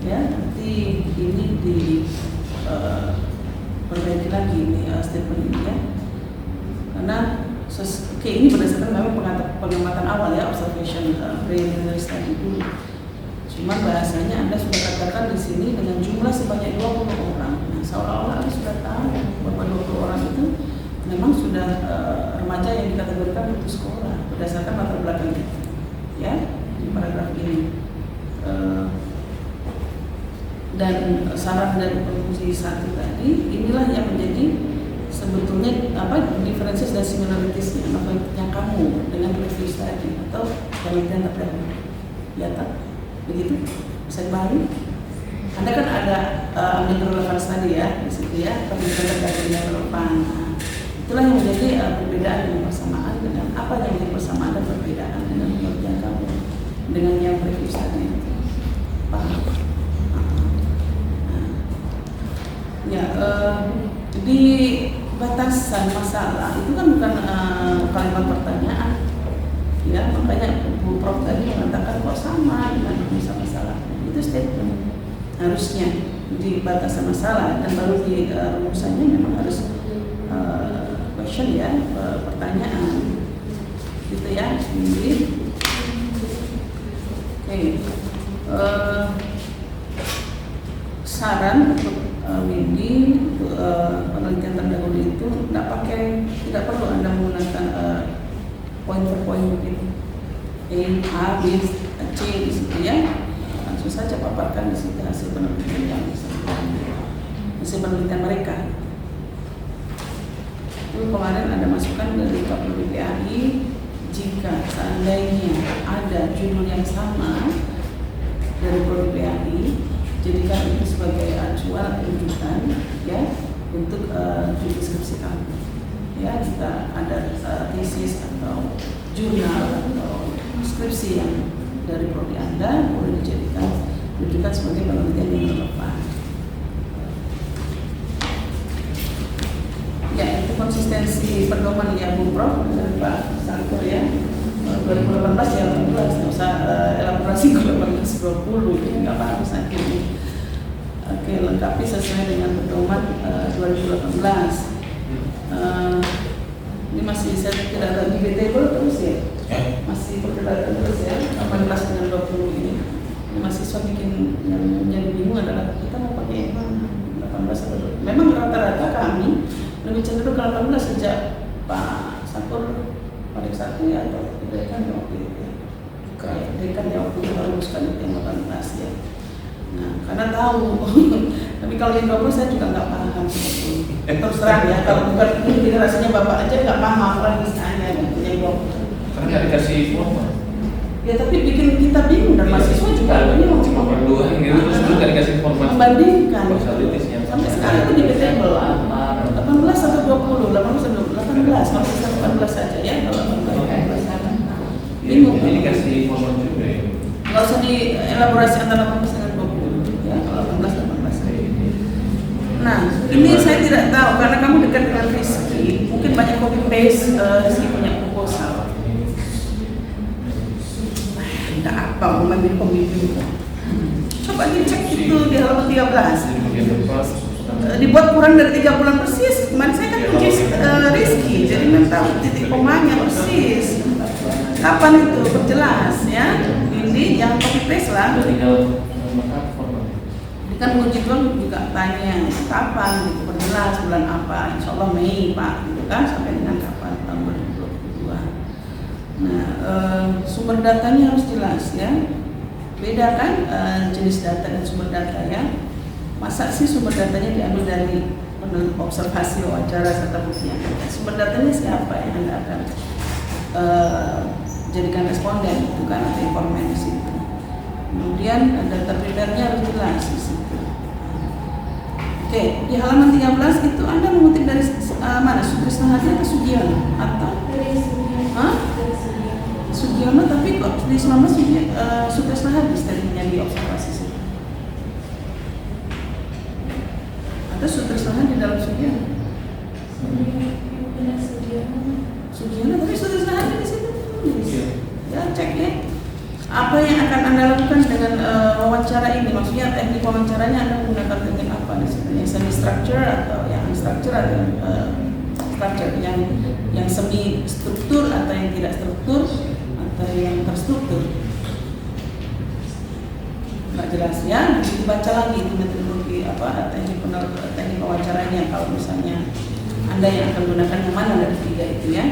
Ya, nanti ini perbaiki lagi ini statement ini ya, karena ini berdasarkan memang pengamatan awal ya, observation preliminary study dulu. Cuma bahasanya Anda sudah katakan di sini dengan jumlah sebanyak 20 orang. Nah, seolah-olah Anda sudah tahu bahwa 20 orang itu memang sudah remaja yang dikategorikan putus sekolah berdasarkan latar belakang itu. Ya, di paragraf ini. Dan saran dari penguji 1 tadi, inilah yang menjadi sebetulnya differences dan similarities-nya, yang kamu dengan previous tadi atau penelitian terdahulu. Ya tak? Begitu? Bisa dipahami? Anda kan ada ambil relevance tadi ya, di situ ya, penelitian terdahulu yang relevan. Nah, itulah yang menjadi perbedaan dan persamaan dengan apa yang menjadi persamaan dan perbedaan dengan penelitian kamu dengan yang previous tadi. Paham? Ya, di batasan masalah itu kan bukan kalimat pertanyaan, ya, makanya Bu Prof tadi mengatakan kok sama dengan masalah. Itu statement harusnya di batasan masalah, dan baru di rumusannya memang harus question ya, pertanyaan, gitu ya. Jadi, saran untuk Windy untuk penelitian terdahulu itu tidak perlu Anda menggunakan poin per poin begitu, A, B, C di situ ya, langsung saja paparkan di situ hasil penelitian yang hasil penelitian mereka. Itu kemarin ada masukan dari KPPAI, jika seandainya ada judul yang sama dari KPPAI, jadikan itu sebagai acuan rujukan ya untuk judul skripsi kamu. Ya, jika ada tesis atau jurnal atau skripsi yang dari prodi Anda, boleh dijadikan rujukan sebagai penelitian yang relevan. Ya, itu konsistensi pedoman ya Bu Prof dan Pak Sangkur ya. 2018 ya 18, nggak usah elaborasi ke 18-20, jadi nggak bagus akhirnya. Oke, lengkapi sesuai dengan pedoman 2018. Ini masih saya tidak ada debatable terus ya, masih perdebatan terus ya, 18 dengan 20 ini. Mahasiswa bikin yang menjadi bingung adalah kita mau pakai yang mana, 18 atau 20. Memang rata-rata kami lebih cenderung ke 18 sejak Pak Sakur pada satu ya, atau dekan yang waktu itu ya. Dekan yang waktu itu merumuskan itu yang 18 ya. Nah, karena tahu. Tapi kalau yang 20 saya juga nggak paham sebetulnya. Terus terang ya, kalau bukan ini generasinya Bapak aja nggak paham lagi misalnya yang 20. Karena nggak dikasih format. Ya tapi bikin kita bingung, dan mahasiswa juga ini mau cuma perluan gitu, terus dulu nggak dikasih format. Membandingkan. Sampai sekarang itu debatable 18 atau 20, 18 kalau bisa 18 saja ya, kalau 18 bingung. Jadi dikasih format juga ya. Nggak usah dielaborasi antara 18 dengan 20 ya, kalau 18 Nah, ini saya tidak tahu karena kamu dekat dengan Rizky, mungkin banyak copy paste. Rizky punya proposal. Tidak apa, mengambil pembimbing. Coba dicek itu di halaman 13. Dibuat kurang dari 3 bulan persis. Kemarin saya kan uji Rizky, jadi nggak tahu titik komanya persis. Kapan itu? Perjelas ya. Ini yang copy paste lah. Tinggal format. Di Kan uji juga tanya kapan gitu, perjelas bulan apa, insya Allah Mei Pak gitu kan, sampai dengan kapan tahun 2022. Nah sumber datanya harus jelas ya, beda kan jenis data dan sumber data ya. Masa sih sumber datanya diambil dari observasi, wawancara, serta bukti yang ada. Sumber datanya siapa yang Anda akan jadikan responden itu kan, atau informan di situ. Kemudian data primernya harus jelas di situ. Oke, di halaman 13 itu Anda mengutip dari mana? Sutrisno Hadi atau Sugiono? Atau Dari Sugiono. Dari Sugiono. Sugiono, tapi kok di 19 Sutrisno Hadi tadinya di observasi sih. Atau Sutrisno Hadi dalam Sugiono? Sugiono, tapi Sutrisno Hadi di situ tulis. Ya cek ya. Apa yang akan Anda lakukan dengan wawancara ini? Maksudnya teknik wawancaranya Anda menggunakan teknik apa di situ? Yang semi structure atau yang unstructure atau structure, yang semi struktur atau yang tidak struktur atau yang terstruktur? Nggak jelas ya. Dibaca lagi itu metodologi apa teknik wawancaranya kalau misalnya Anda yang akan gunakan yang mana dari tiga itu ya.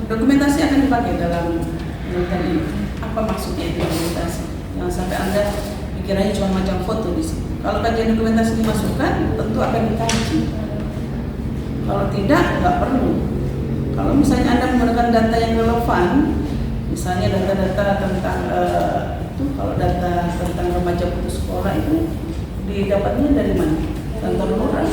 Dokumentasi akan dipakai dalam penelitian ini. Apa maksudnya itu dokumentasi? Jangan sampai Anda pikirannya cuma macam foto di situ. Kalau kajian dokumentasi dimasukkan, tentu akan dikaji. Kalau tidak, nggak perlu. Kalau misalnya Anda menggunakan data yang relevan, misalnya data-data tentang itu, kalau data tentang remaja putus sekolah itu didapatnya dari mana? Kantor lurah.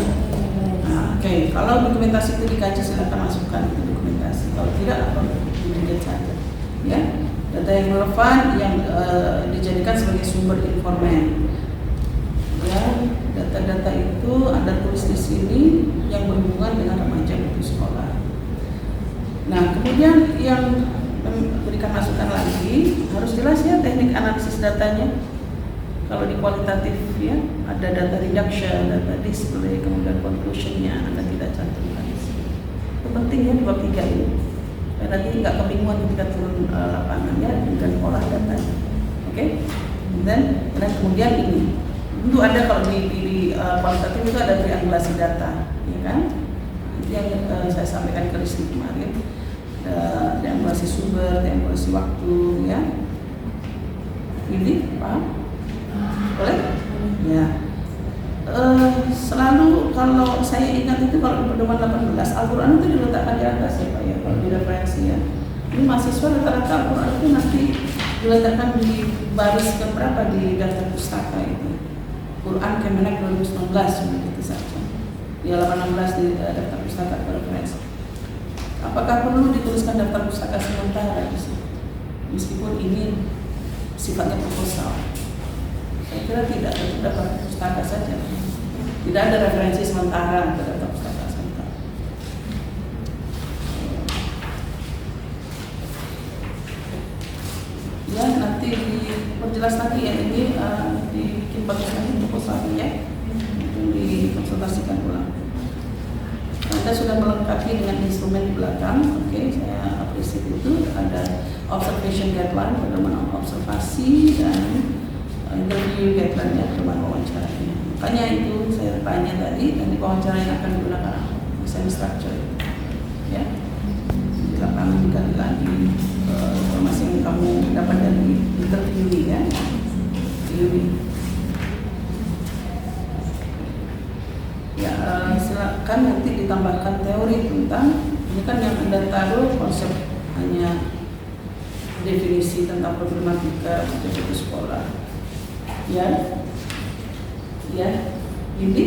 Oke, kalau dokumentasi itu dikaji silakan masukkan itu dokumentasi. Kalau tidak, apa dilihat saja. Ya, data yang relevan yang dijadikan sebagai sumber informan. Ya, data-data itu Anda tulis di sini yang berhubungan dengan remaja putus sekolah. Nah, kemudian yang berikan masukan lagi harus jelas ya teknik analisis datanya. Kalau di kualitatif ya ada data reduction, data display, kemudian conclusionnya Anda tidak cantumkan di sini. Itu penting ya di bab 3 ini. Dan nanti nggak kebingungan ketika turun lapangan ya dengan olah datanya. Oke? Dan kemudian ini tentu ada kalau di kualitatif itu ada triangulasi data, ya kan? Itu yang saya sampaikan ke Rizky kemarin. Triangulasi sumber, triangulasi waktu, ya. Ini paham? Boleh? Ya. Selalu kalau saya ingat itu kalau di pedoman 18 Al-Quran itu diletakkan di atas ya Pak ya, kalau di referensi ya. Ini mahasiswa rata-rata Al-Quran itu nanti diletakkan di baris keberapa di daftar pustaka itu. Quran Kemenak 2019 begitu saja. Di halaman 16 di daftar pustaka referensi. Apakah perlu dituliskan daftar pustaka sementara di sini? Meskipun ini sifatnya proposal. Saya kira tidak, dapat pustaka saja. Tidak ada referensi sementara ke data pustaka sementara. Ya nanti diperjelas lagi ya ini dibikin bagus lagi proposalnya ya, itu dikonsultasikan ulang. Anda sudah melengkapi dengan instrumen di belakang, oke, saya apresiasi itu ada observation guideline, pedoman observasi dan interview guideline ya, pedoman wawancaranya. Makanya itu saya tanya tadi, teknik wawancara yang akan digunakan semi structure, ya. Di lapangan dikali lagi informasi yang kamu dapat dari interview ya, Ya, silakan nanti ditambahkan teori tentang ini kan yang Anda taruh konsep hanya definisi tentang problematika putus sekolah. Ya, ini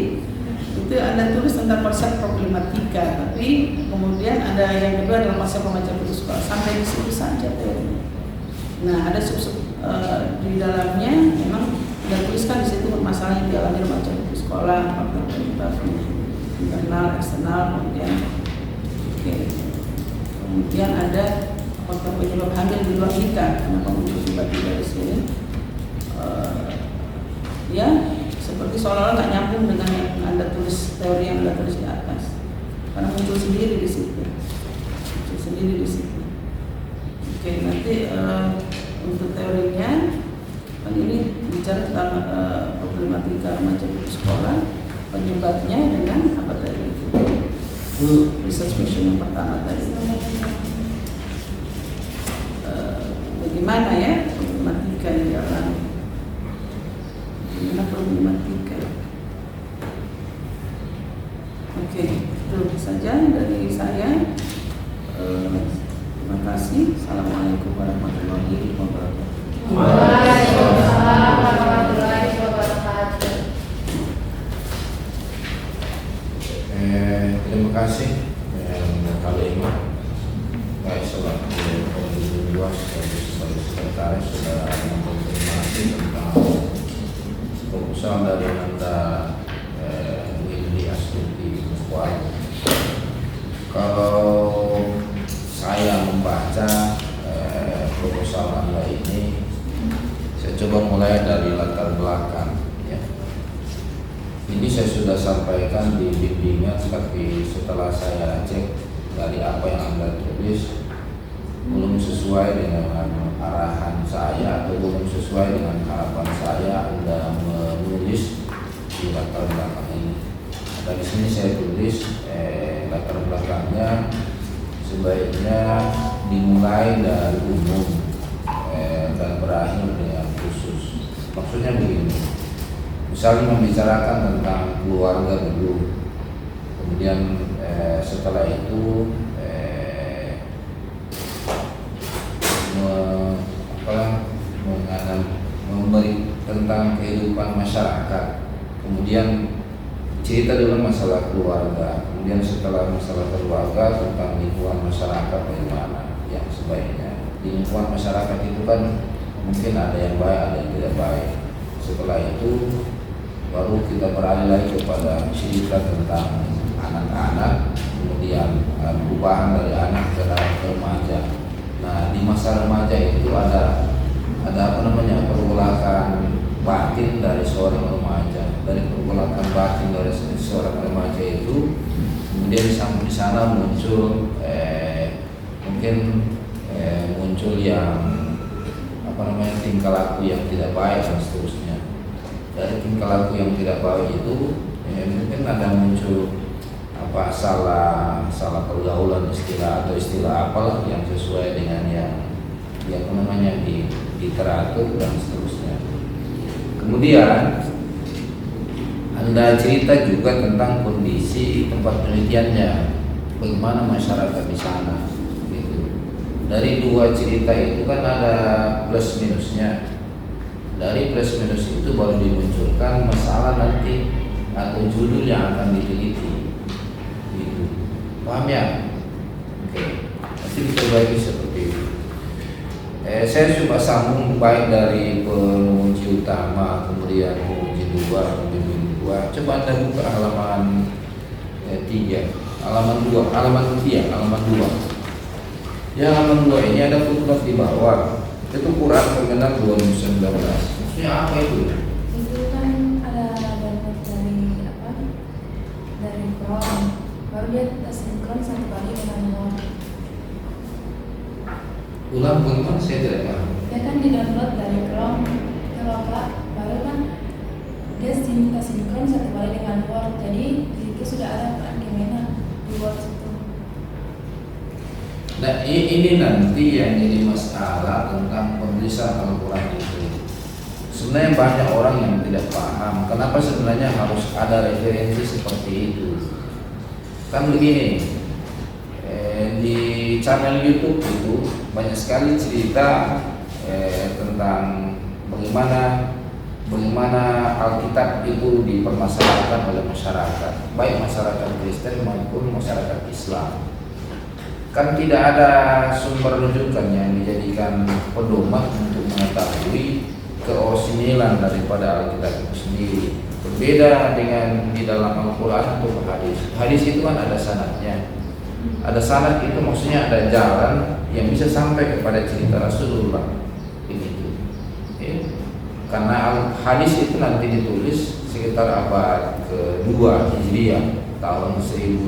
itu Anda tulis tentang konsep problematika, tapi kemudian ada yang kedua adalah konsep remaja putus sekolah. Sampai di situ saja teorinya. Nah, ada sub-sub di dalamnya memang Anda tuliskan di situ permasalahan yang dialami remaja putus sekolah, faktor penyebab internal, eksternal, kemudian ada faktor penyebab hamil di luar nikah. Kenapa muncul tiba-tiba di sini? Ya, seperti seolah-olah nggak nyambung dengan yang Anda tulis, teori yang Anda tulis di atas, karena muncul sendiri di situ, Oke, nanti untuk teorinya kan ini bicara tentang problematika remaja putus sekolah, penyebabnya dengan apa tadi? Research question yang pertama tadi. Bagaimana ya problematika yang dialami? Bagaimana problematika? Oke, itu saja dari saya. Terima kasih. Assalamualaikum warahmatullahi wabarakatuh. Waalaikumsalam warahmatullahi wabarakatuh. Terima kasih kali ini baik selaku luas sebagai sekretaris sudah mengkonfirmasi tentang proposal dari Anda Windy Astuti Muswar. Kalau saya membaca proposal Anda ini, saya coba mulai dari latar belakang. Ya. Ini saya sudah sampaikan di bimbingan, tapi setelah saya cek dari apa yang Anda tulis belum sesuai dengan arahan saya atau belum sesuai dengan harapan saya Anda menulis di latar belakang ini. Dari sini saya tulis latar belakangnya sebaiknya dimulai dari umum dan berakhir dengan khusus. Maksudnya begini, misalnya membicarakan tentang keluarga dulu, kemudian setelah itu memberi tentang kehidupan masyarakat, kemudian cerita dulu masalah keluarga, kemudian setelah masalah keluarga tentang lingkungan masyarakat bagaimana yang sebaiknya. Di lingkungan masyarakat itu kan mungkin ada yang baik, ada yang tidak baik. Setelah itu baru kita beralih lagi kepada cerita tentang anak-anak, kemudian perubahan dari anak ke remaja. Nah, di masa remaja itu ada pergolakan batin dari seorang remaja. Dari pergolakan batin dari seorang remaja itu, kemudian di sana muncul muncul yang tingkah laku yang tidak baik dan seterusnya. Dari tingkah laku yang tidak baik itu mungkin ada muncul salah pergaulan istilah atau istilah apalah yang sesuai dengan yang diteratur dan seterusnya. Kemudian Anda cerita juga tentang kondisi tempat penelitiannya, bagaimana masyarakat di sana. Gitu. Dari dua cerita itu kan ada plus minusnya. Dari plus minus itu baru dimunculkan masalah nanti atau judul yang akan diteliti. Gitu. Paham ya? Oke. Nanti diperbaiki seperti itu. Saya coba sambung baik dari penguji utama, kemudian penguji dua, pembimbing dua. Coba Anda buka halaman 3, halaman 2. Ya, halaman 2 ini ada footnote di bawah. Itu Quran Kemenak 2019. Maksudnya apa itu? Itu kan ada download dari Chrome, baru dia sinkron satu kali dengan Word. Ulang bagaimana, saya tidak paham. Ya kan di download dari Chrome, kalau Pak baru kan dia minta sinkron satu kali dengan Word. Jadi di situ sudah ada Quran Kemenak di Word itu. Nah, ini nanti yang jadi masalah tentang penulisan Al-Quran itu. Sebenarnya banyak orang yang tidak paham kenapa sebenarnya harus ada referensi seperti itu. Kan begini, di channel YouTube itu banyak sekali cerita tentang bagaimana Alkitab itu dipermasalahkan oleh masyarakat, baik masyarakat Kristen maupun masyarakat Islam. Kan tidak ada sumber rujukan yang dijadikan pedoman untuk mengetahui keorisinalan daripada Alkitab itu sendiri. Berbeda dengan di dalam Al-Quran atau hadis. Hadis itu kan ada sanadnya. Ada sanad itu maksudnya ada jalan yang bisa sampai kepada cerita Rasulullah. Begitu. Karena hadis itu nanti ditulis sekitar abad ke-2 Hijriah. Tahun 101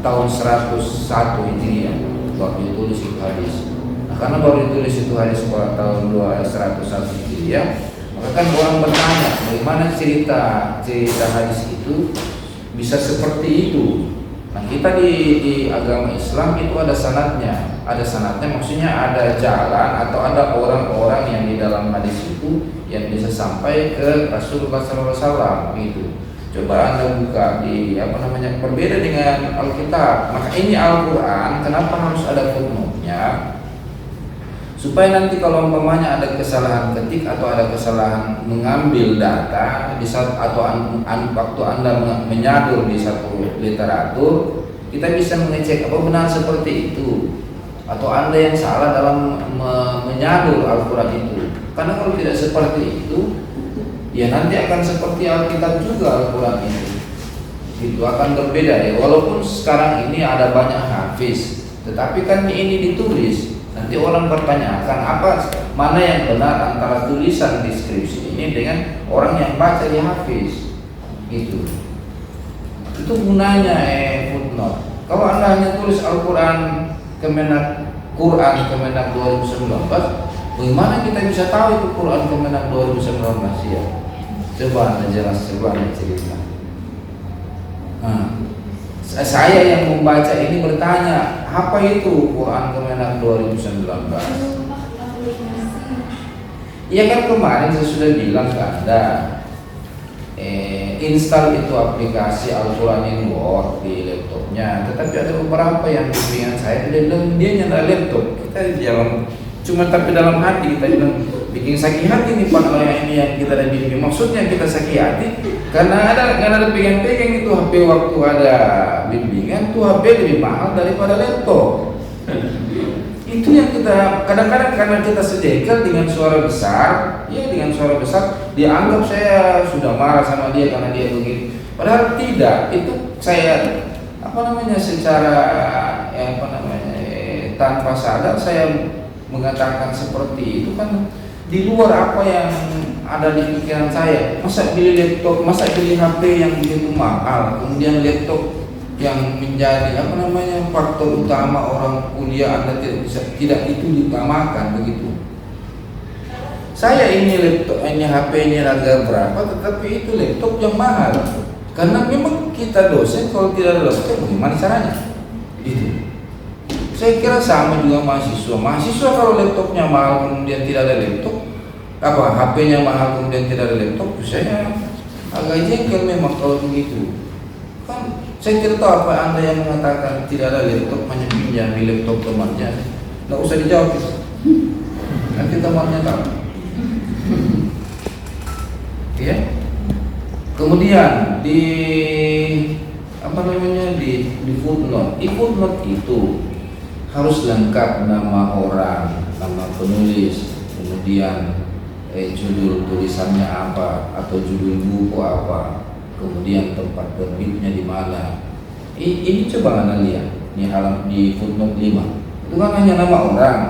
Hijriah waktu ditulis itu hadis. Nah, karena baru ditulis itu hadis pada tahun 101 Hijriah, Bahkan orang bertanya, bagaimana cerita hadis itu bisa seperti itu? Nah, kita di agama Islam itu ada sanadnya. Ada sanadnya maksudnya ada jalan atau ada orang-orang yang di dalam hadis itu yang bisa sampai ke Rasulullah SAW gitu. Coba Anda buka di berbeda dengan Alkitab. Maka ini Al-Quran, kenapa harus ada footnote-nya? Supaya nanti kalau umpamanya ada kesalahan ketik atau ada kesalahan mengambil data di saat atau waktu Anda menyadur di satu literatur, kita bisa mengecek apa benar seperti itu atau Anda yang salah dalam menyadur Al-Quran itu. Karena kalau tidak seperti itu, ya nanti akan seperti Alkitab juga Al-Quran itu akan berbeda ya. Walaupun sekarang ini ada banyak hafiz, tetapi kan ini ditulis. Nanti orang bertanyakan mana yang benar antara tulisan deskripsi ini dengan orang yang baca di hafiz gitu. Itu gunanya footnote. Kalau Anda hanya tulis Al-Quran Kemenak 2019, bagaimana kita bisa tahu itu Quran Kemenak 2019 ya? Coba Anda jelas, coba Anda cerita. Saya yang membaca ini bertanya, apa itu Quran Kemenak 2019? Iya kan kemarin saya sudah bilang ke Anda, install itu aplikasi Al-Quran in Word di laptopnya. Tetapi ada beberapa yang bimbingan saya tidak bilang dia nyala laptop. Kita di dalam, cuma tapi dalam hati kita bilang bikin sakit hati nih Pak ini yang kita ada bimbing. Maksudnya kita sakit hati karena ada pegang-pegang itu HP waktu ada bimbingan tuh HP lebih mahal daripada laptop. Itu yang kita kadang-kadang karena kita sedekat dengan suara besar, ya dengan suara besar dianggap saya sudah marah sama dia karena dia begini. Padahal tidak, itu saya secara tanpa sadar saya mengatakan seperti itu kan di luar apa yang ada di pikiran saya. Masa beli laptop, masa beli HP yang begitu mahal, kemudian laptop yang menjadi faktor utama orang kuliah Anda tidak itu diutamakan begitu. Saya ini laptop, ini HP-nya harga berapa, tetapi itu laptop yang mahal. Karena memang kita dosen kalau tidak ada laptop bagaimana caranya? Itu. Saya kira sama juga mahasiswa. Mahasiswa kalau laptopnya mahal kemudian tidak ada laptop, HP-nya mahal kemudian tidak ada laptop, saya agak jengkel memang kalau begitu. Kan saya tidak tahu apa Anda yang mengatakan tidak ada laptop hanya pinjam di laptop temannya. Tidak usah dijawab itu. Nanti temannya tahu. Ya. Kemudian di di footnote. Di footnote itu harus lengkap nama orang, nama penulis, kemudian judul tulisannya apa atau judul buku apa, kemudian tempat terbitnya di mana. Ini coba Anda lihat di footnote 5. Itu kan hanya nama orang,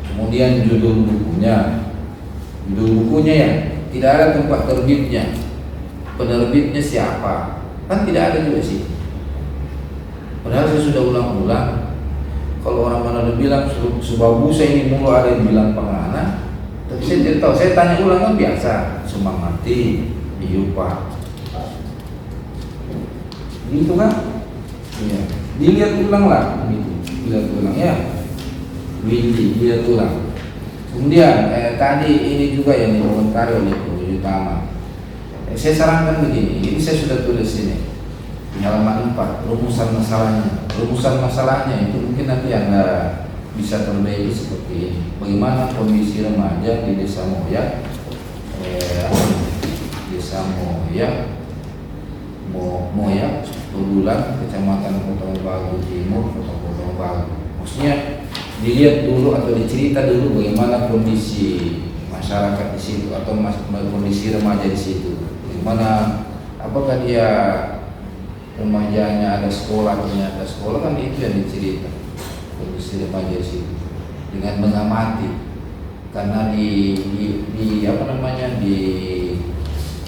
kemudian judul bukunya ya, tidak ada tempat terbitnya, penerbitnya siapa, kan tidak ada juga sih. Padahal saya sudah ulang-ulang. Kalau orang mana udah bilang Subabusa ini mulu ada yang bilang pengana, tapi saya tidak tahu. Saya tanya ulang kan biasa, Sumangati, Iyupa, gitu kan? Iya. Dilihat ulang lah, gitu. Dilihat ulang ya. Windy, dilihat ulang. Kemudian tadi ini juga yang dikomentari oleh Guru Utama. Saya sarankan begini, ini saya sudah tulis ini di halaman 4, rumusan masalahnya. Rumusan masalahnya itu mungkin nanti Anda bisa terbaik seperti ini. Bagaimana kondisi remaja di Desa Moyak, Moyak, Tudulan, Kecamatan Potong Bagu Timur, Potong Bagu. Maksudnya dilihat dulu atau dicerita dulu bagaimana kondisi masyarakat di situ atau kondisi remaja di situ. Bagaimana, apakah dia remajanya ada sekolah, ternyata sekolah kan itu yang dicerita kondisi remaja di situ dengan mengamati. Karena di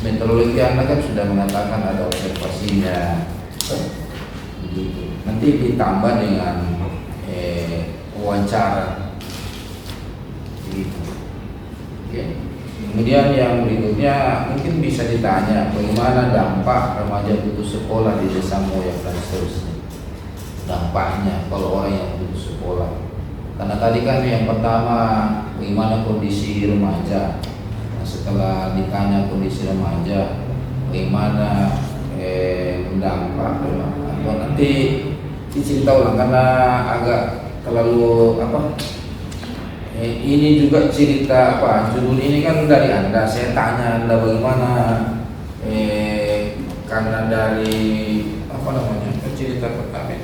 metodologi Anda kan sudah mengatakan ada observasinya, begitu. Nanti ditambah dengan wawancara, gitu. Okay. Kemudian yang berikutnya mungkin bisa ditanya bagaimana dampak remaja putus sekolah di desa Moyak dan seterusnya. Dampaknya kalau orang yang putus sekolah. Karena tadi kan yang pertama bagaimana kondisi remaja. Nah, setelah ditanya kondisi remaja, bagaimana mendampak atau nanti dicerita ulang karena agak terlalu apa? Ini juga cerita apa? Judul ini kan dari Anda. Saya tanya Anda bagaimana? Karena dari apa namanya? Cerita pertama.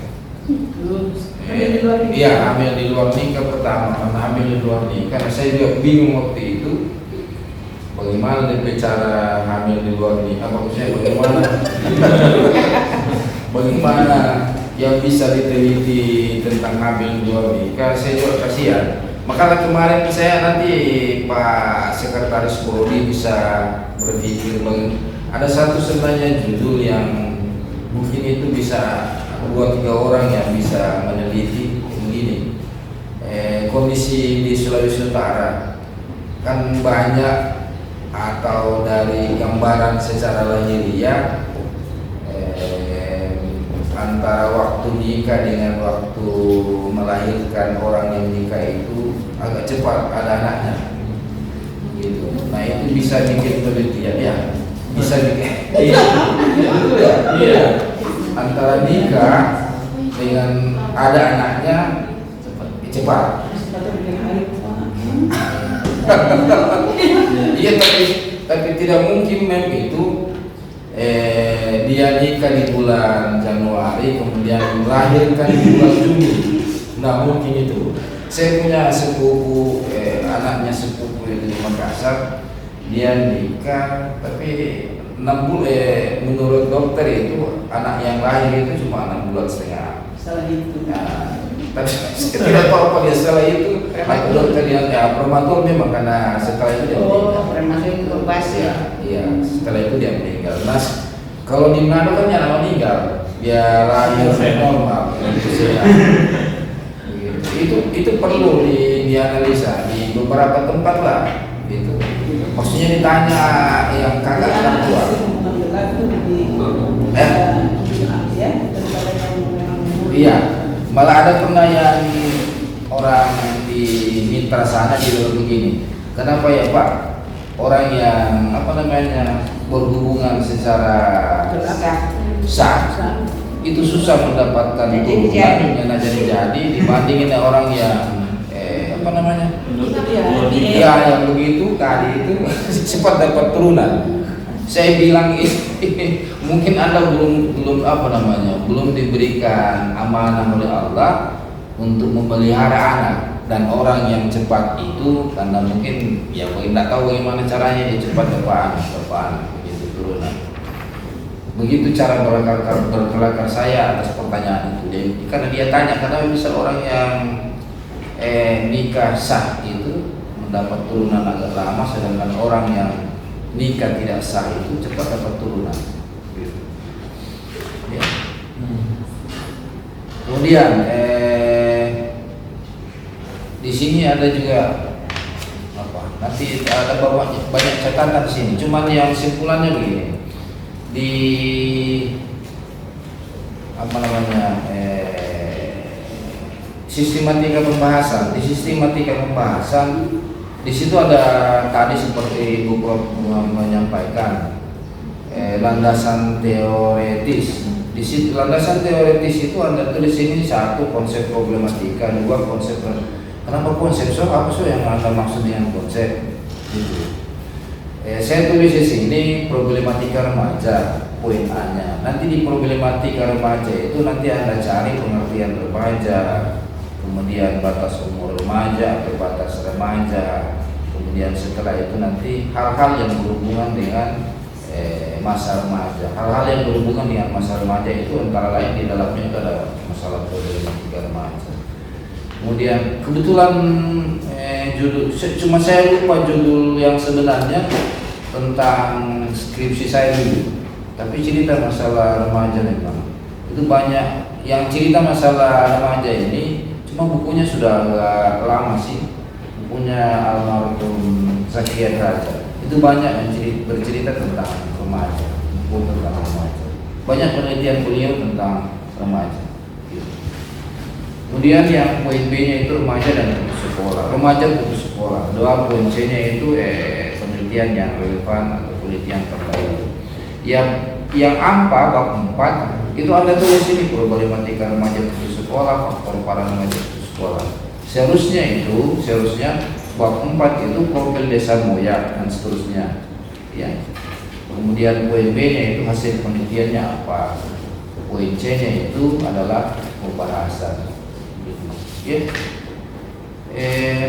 Iya, hamil di luar nikah pertama. Karena hamil di luar nikah, karena saya juga bingung waktu itu. Bagaimana cara hamil di luar nikah? Maksudnya bagaimana? Bagaimana yang bisa diteliti tentang hamil di luar nikah? Saya juga kasihan. Maka kemarin saya nanti Pak Sekretaris Prodi bisa berpikir ada satu sebenarnya judul yang mungkin itu bisa 2-3 orang yang bisa meneliti begini. Kondisi di Sulawesi Utara kan banyak atau dari gambaran secara lahiriah antara waktu nikah dengan waktu melahirkan orang yang nikah itu agak cepat ada anaknya gitu. Nah itu bisa bikin penelitian ya, bisa bikin iya. Antara nikah dengan ada anaknya cepat. Iya tapi tidak mungkin itu dia nikah di bulan Januari kemudian melahirkan di bulan Juni. Nah mungkin itu. Saya punya sepupu, anaknya sepupu itu di Makassar, dia nikah tapi 6 bulan, menurut dokter itu anak yang lahir itu cuma 6 bulan setengah. Salah itu. Nah, tapi saya tidak tahu apa dia salah itu. Maka dokter yang prematur memang karena setelah itu dia meninggal. Prematur inkubasi. Iya, setelah itu dia meninggal. Mas, kalau di Manado kan yang meninggal, dia lahir normal. Itu perlu dianalisa di beberapa tempat lah. Gitu. Maksudnya ditanya yang kakak orang tua. Iya, malah ada pernah yang orang di Mitra sana dia begini. Kenapa ya Pak? Orang yang apa namanya berhubungan secara sah itu susah mendapatkan keturunan yang jadi dibandingin orang yang apa namanya? Iya yang begitu tadi itu cepat dapat turunan. Saya bilang ini mungkin Anda belum apa namanya belum diberikan amanah oleh Allah untuk memelihara anak dan orang yang cepat itu karena mungkin ya tidak tahu bagaimana caranya dia cepat dapat anak begitu turunan. Begitu cara berkelakar saya atas pertanyaan itu karena dia tanya karena bisa orang yang nikah sah itu mendapat turunan agak lama sedangkan orang yang nikah tidak sah itu cepat dapat turunan. Ya. Kemudian di sini ada juga apa? Nanti ada banyak catatan di sini. Cuman yang simpulannya begini. Di apa namanya? Sistematika pembahasan. Di sistematika pembahasan di situ ada tadi seperti Ibu Prof menyampaikan landasan teoretis. Di situ landasan teoretis itu Anda tulis ini satu konsep problematika, dua konsep. Kenapa konsep? So apa yang Anda maksud dengan konsep? Gitu. Saya tulis di sini problematika remaja, poin A-nya. Nanti di problematika remaja itu nanti Anda cari pengertian remaja, kemudian batas umur remaja atau batas remaja, kemudian setelah itu nanti hal-hal yang berhubungan dengan masa remaja. Hal-hal yang berhubungan dengan masa remaja itu antara lain di dalamnya itu ada masalah problematika remaja. Kemudian kebetulan judul cuma saya lupa judul yang sebenarnya tentang skripsi saya dulu. Tapi cerita masalah remaja memang itu banyak yang cerita masalah remaja ini. Cuma bukunya sudah agak lama sih. Bukunya almarhum Zakia Raja. itu banyak bercerita tentang remaja, banyak penelitian beliau tentang remaja. Kemudian yang poin B-nya itu remaja dan putus sekolah. Remaja putus sekolah. Doa poin C-nya itu penelitian yang relevan atau penelitian terdahulu. Yang AMPA bab 4 itu Anda tulis ini problematika remaja putus sekolah, faktor para remaja putus sekolah. Seharusnya bab 4 itu profil desa Moya dan seterusnya. Ya. Kemudian poin B-nya itu hasil penelitiannya apa. Poin C-nya itu adalah pembahasan. Ya.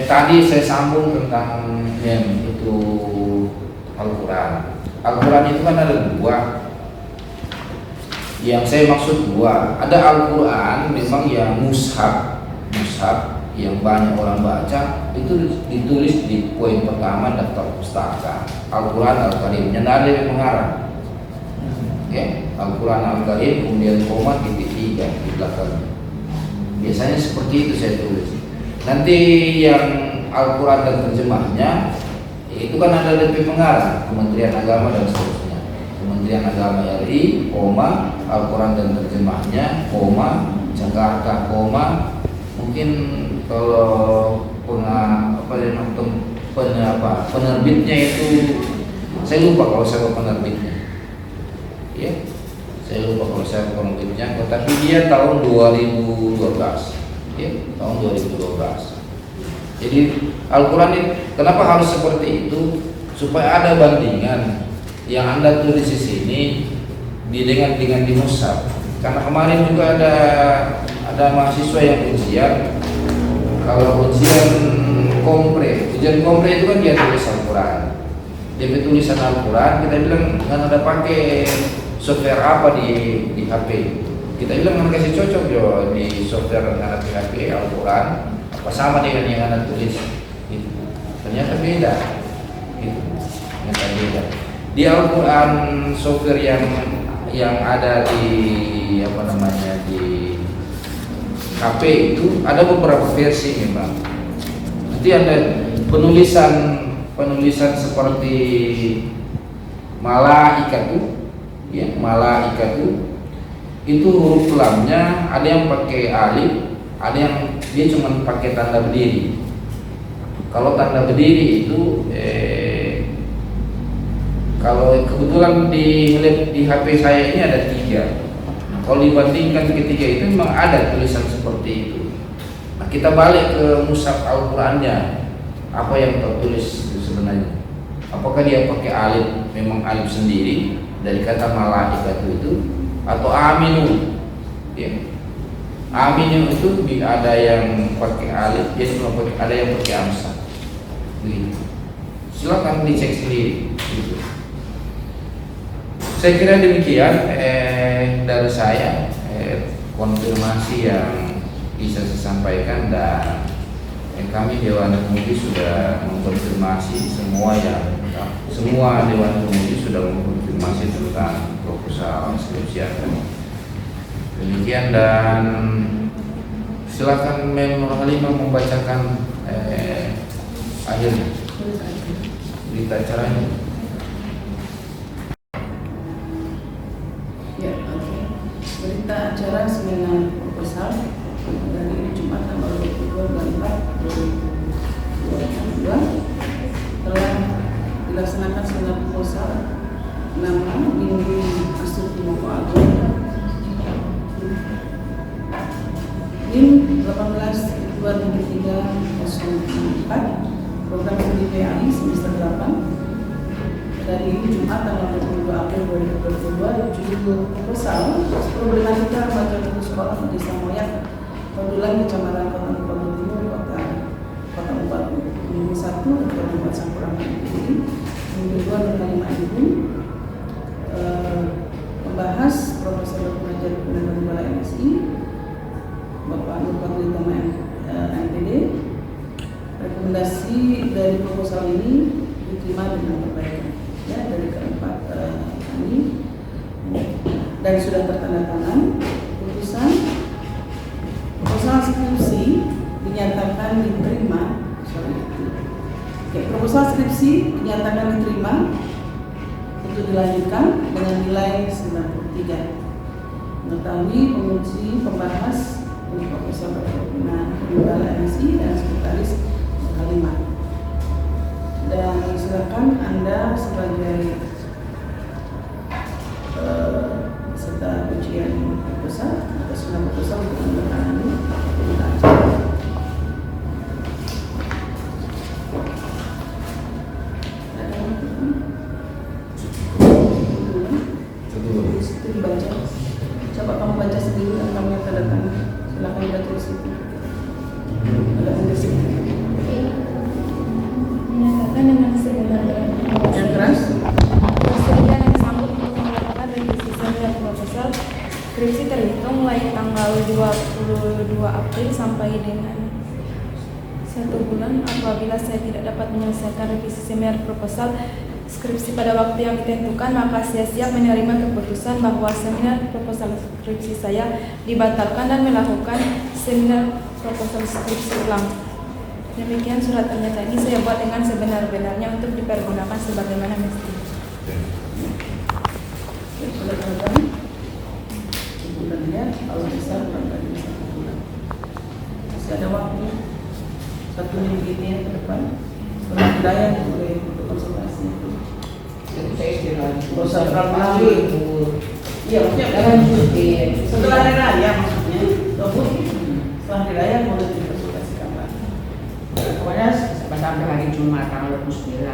Tadi saya sambung tentang yang itu Al-Quran. Al-Quran itu kan ada dua. Yang saya maksud dua. Ada Al-Quran memang yang mushaf yang banyak orang baca, itu ditulis di poin pertama daftar pustaka. Al-Quran Al-Karim, yang ada yang mengarang. Ya, Al-Quran Al-Karim kemudian koma titik 3 di belakangnya. Biasanya seperti itu saya tulis. Nanti yang Al-Quran dan terjemahnya itu kan ada DP pengarang, Kementerian Agama dan seterusnya. Kementerian Agama RI, koma, Al-Quran dan terjemahnya, koma, Jakarta, koma. Mungkin kalau penerbitnya itu saya lupa kalau saya penerbitnya. Ya. Saya lupa kalau saya penerbitnya, tetapi dia tahun 2012. Ya, tahun 2012. Jadi Al-Quran ini kenapa harus seperti itu? Supaya ada bandingan yang Anda tulis di sini dengan di mushaf. Karena kemarin juga ada mahasiswa yang ujian. Kalau ujian kompre itu kan dia tulis Al-Quran. Dia tulisan Al-Quran, kita bilang kan ada pakai software apa di HP. Kita bilang kan kasih cocok yo di software yang ada di HP Al-Quran apa sama dengan yang Anda tulis gitu. Ternyata beda gitu. Ternyata beda. Di Al-Quran software yang ada di di HP itu ada beberapa versi memang. Nanti ada penulisan seperti malaikatu, ya malaikatu itu huruf lamnya ada yang pakai alif, ada yang dia cuma pakai tanda berdiri. Kalau tanda berdiri itu kalau kebetulan di HP saya ini ada 3. Kalau dibandingkan ketiga itu memang ada tulisan seperti itu. Nah, kita balik ke mushaf Al-Qurannya, apa yang tertulis itu sebenarnya? Apakah dia pakai alif, memang alif sendiri dari kata malaikat itu, atau aminu? Ya. Aminu itu ada yang pakai alif, ada yang pakai amsah. Begitu. Silakan dicek sendiri. Gitu. Saya kira demikian dari saya konfirmasi yang bisa saya sampaikan, dan kami Dewan Pemudi sudah mengkonfirmasi semua Dewan Pemudi sudah mengkonfirmasi tentang proposal skripsi. Demikian, dan silakan Mem Halimah membacakan akhirnya berita acaranya. Ya, oke. Berita acara seminar proposal dari ini Jumat tanggal 22 bulan 4 2022 telah dilaksanakan seminar proposal nama Minggu Asuti Moko Agung NIM 18-23-04 program studi PAI semester 8 dari Jumat tanggal 22 April 2022. Judul proposal problematika remaja putus sekolah di Desa Moyak, Padulan, Kecamatan Kota Timur, Kota Batu. Minggu 1 Ketua Dewan Sampurna MPD, Minggu 2 Berkalimat Ibu membahas Profesor Dr. Haji Purnama Bala MSI, Bapak Nur Patli Tama MPD. Rekomendasi dari proposal ini diterima dengan perbaikan. Ya, dari keempat kami, dan sudah tertandatangan putusan proposal skripsi dinyatakan diterima Oke, proposal skripsi dinyatakan diterima untuk dilanjutkan dengan nilai 93. Mengetahui penguji pembahas untuk proposal pengendalian emisi dan sekretaris kalimat. Dan silakan Anda sebagai peserta ujian proposal atau sudah proposal untuk menandatangani berita acara. Itu dibaca. Coba kamu baca sendiri dan kamu yang tanda tangan. Silakan baca di situ. Ada di situ. Menyatakan dengan sebenarnya Yang keras. persediaan yang sanggup untuk melakukan revisi seminar proposal skripsi terhitung mulai tanggal 22 April sampai dengan 1 bulan apabila saya tidak dapat menyelesaikan revisi seminar proposal skripsi pada waktu yang ditentukan, maka saya siap menerima keputusan bahwa seminar proposal skripsi saya dibatalkan dan melakukan seminar proposal skripsi ulang. Demikian surat pernyataan ini saya buat dengan sebenar-benarnya untuk dipergunakan sebagaimana mestinya. Sudah tanda tangan. Bulan ya, kalau bisa bulan bisa bulan. Masih ada waktu 1 minggu ini ke depan. Setelah hidayah boleh untuk konsultasi itu. Jadi saya istirahat. Bosan berapa kali? Iya, maksudnya Jangan cuti. setelah hari raya maksudnya. Setelah hari raya boleh dikonsultasikan Pak. Pokoknya sampai hari Jumat tanggal 29.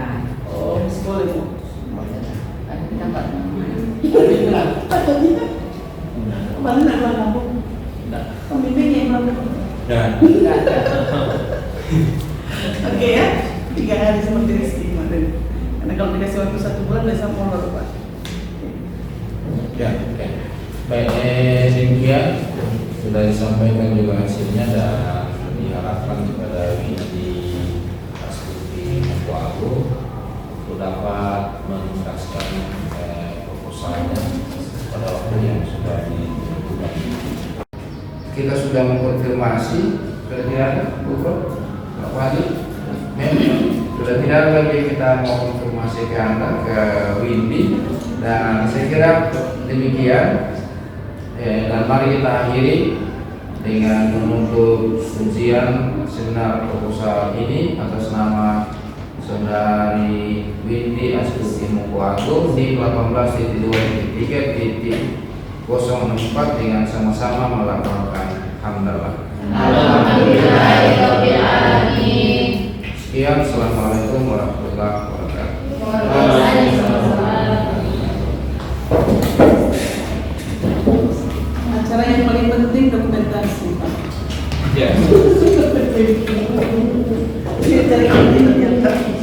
Oh, masih boleh Bu. Kan kita nggak Kemarin nak keluar kampung. Pemimpinnya yang melakukan. Oke ya, 3 hari seperti Rizky kemarin. Karena kalau dikasih waktu 1 bulan bisa molor Pak. Ya, oke. Baik, demikian sudah disampaikan juga hasilnya dan diharapkan kepada Windy Astuti Mangkuago untuk dapat menuntaskan proposalnya pada waktu yang sudah ditentukan. Kita sudah mengkonfirmasi kira-kira Pak Wali, sudah tidak lagi kita mau konfirmasi ke Anda, ke Windy, dan saya kira demikian. Dan mari kita akhiri dengan menuntut ujian seminar proposal ini atas nama Saudari Windy Astuti Mangkuago di 18.2.3.04 dengan sama-sama melafalkan hamdalah. Alhamdulillahirobbilalamin. Sekian, assalamualaikum warahmatullahi wabarakatuh. Acara yang paling penting dokumentasi Pak. Ya. Ini cari ini ternyata.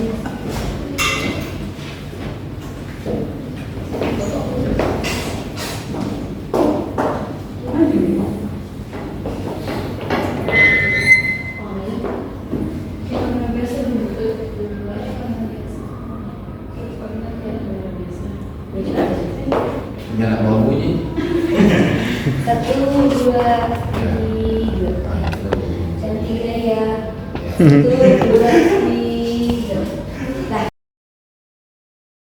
Jangan bawa bunyi. 1, 2, 3, cantik ya. 1, 2,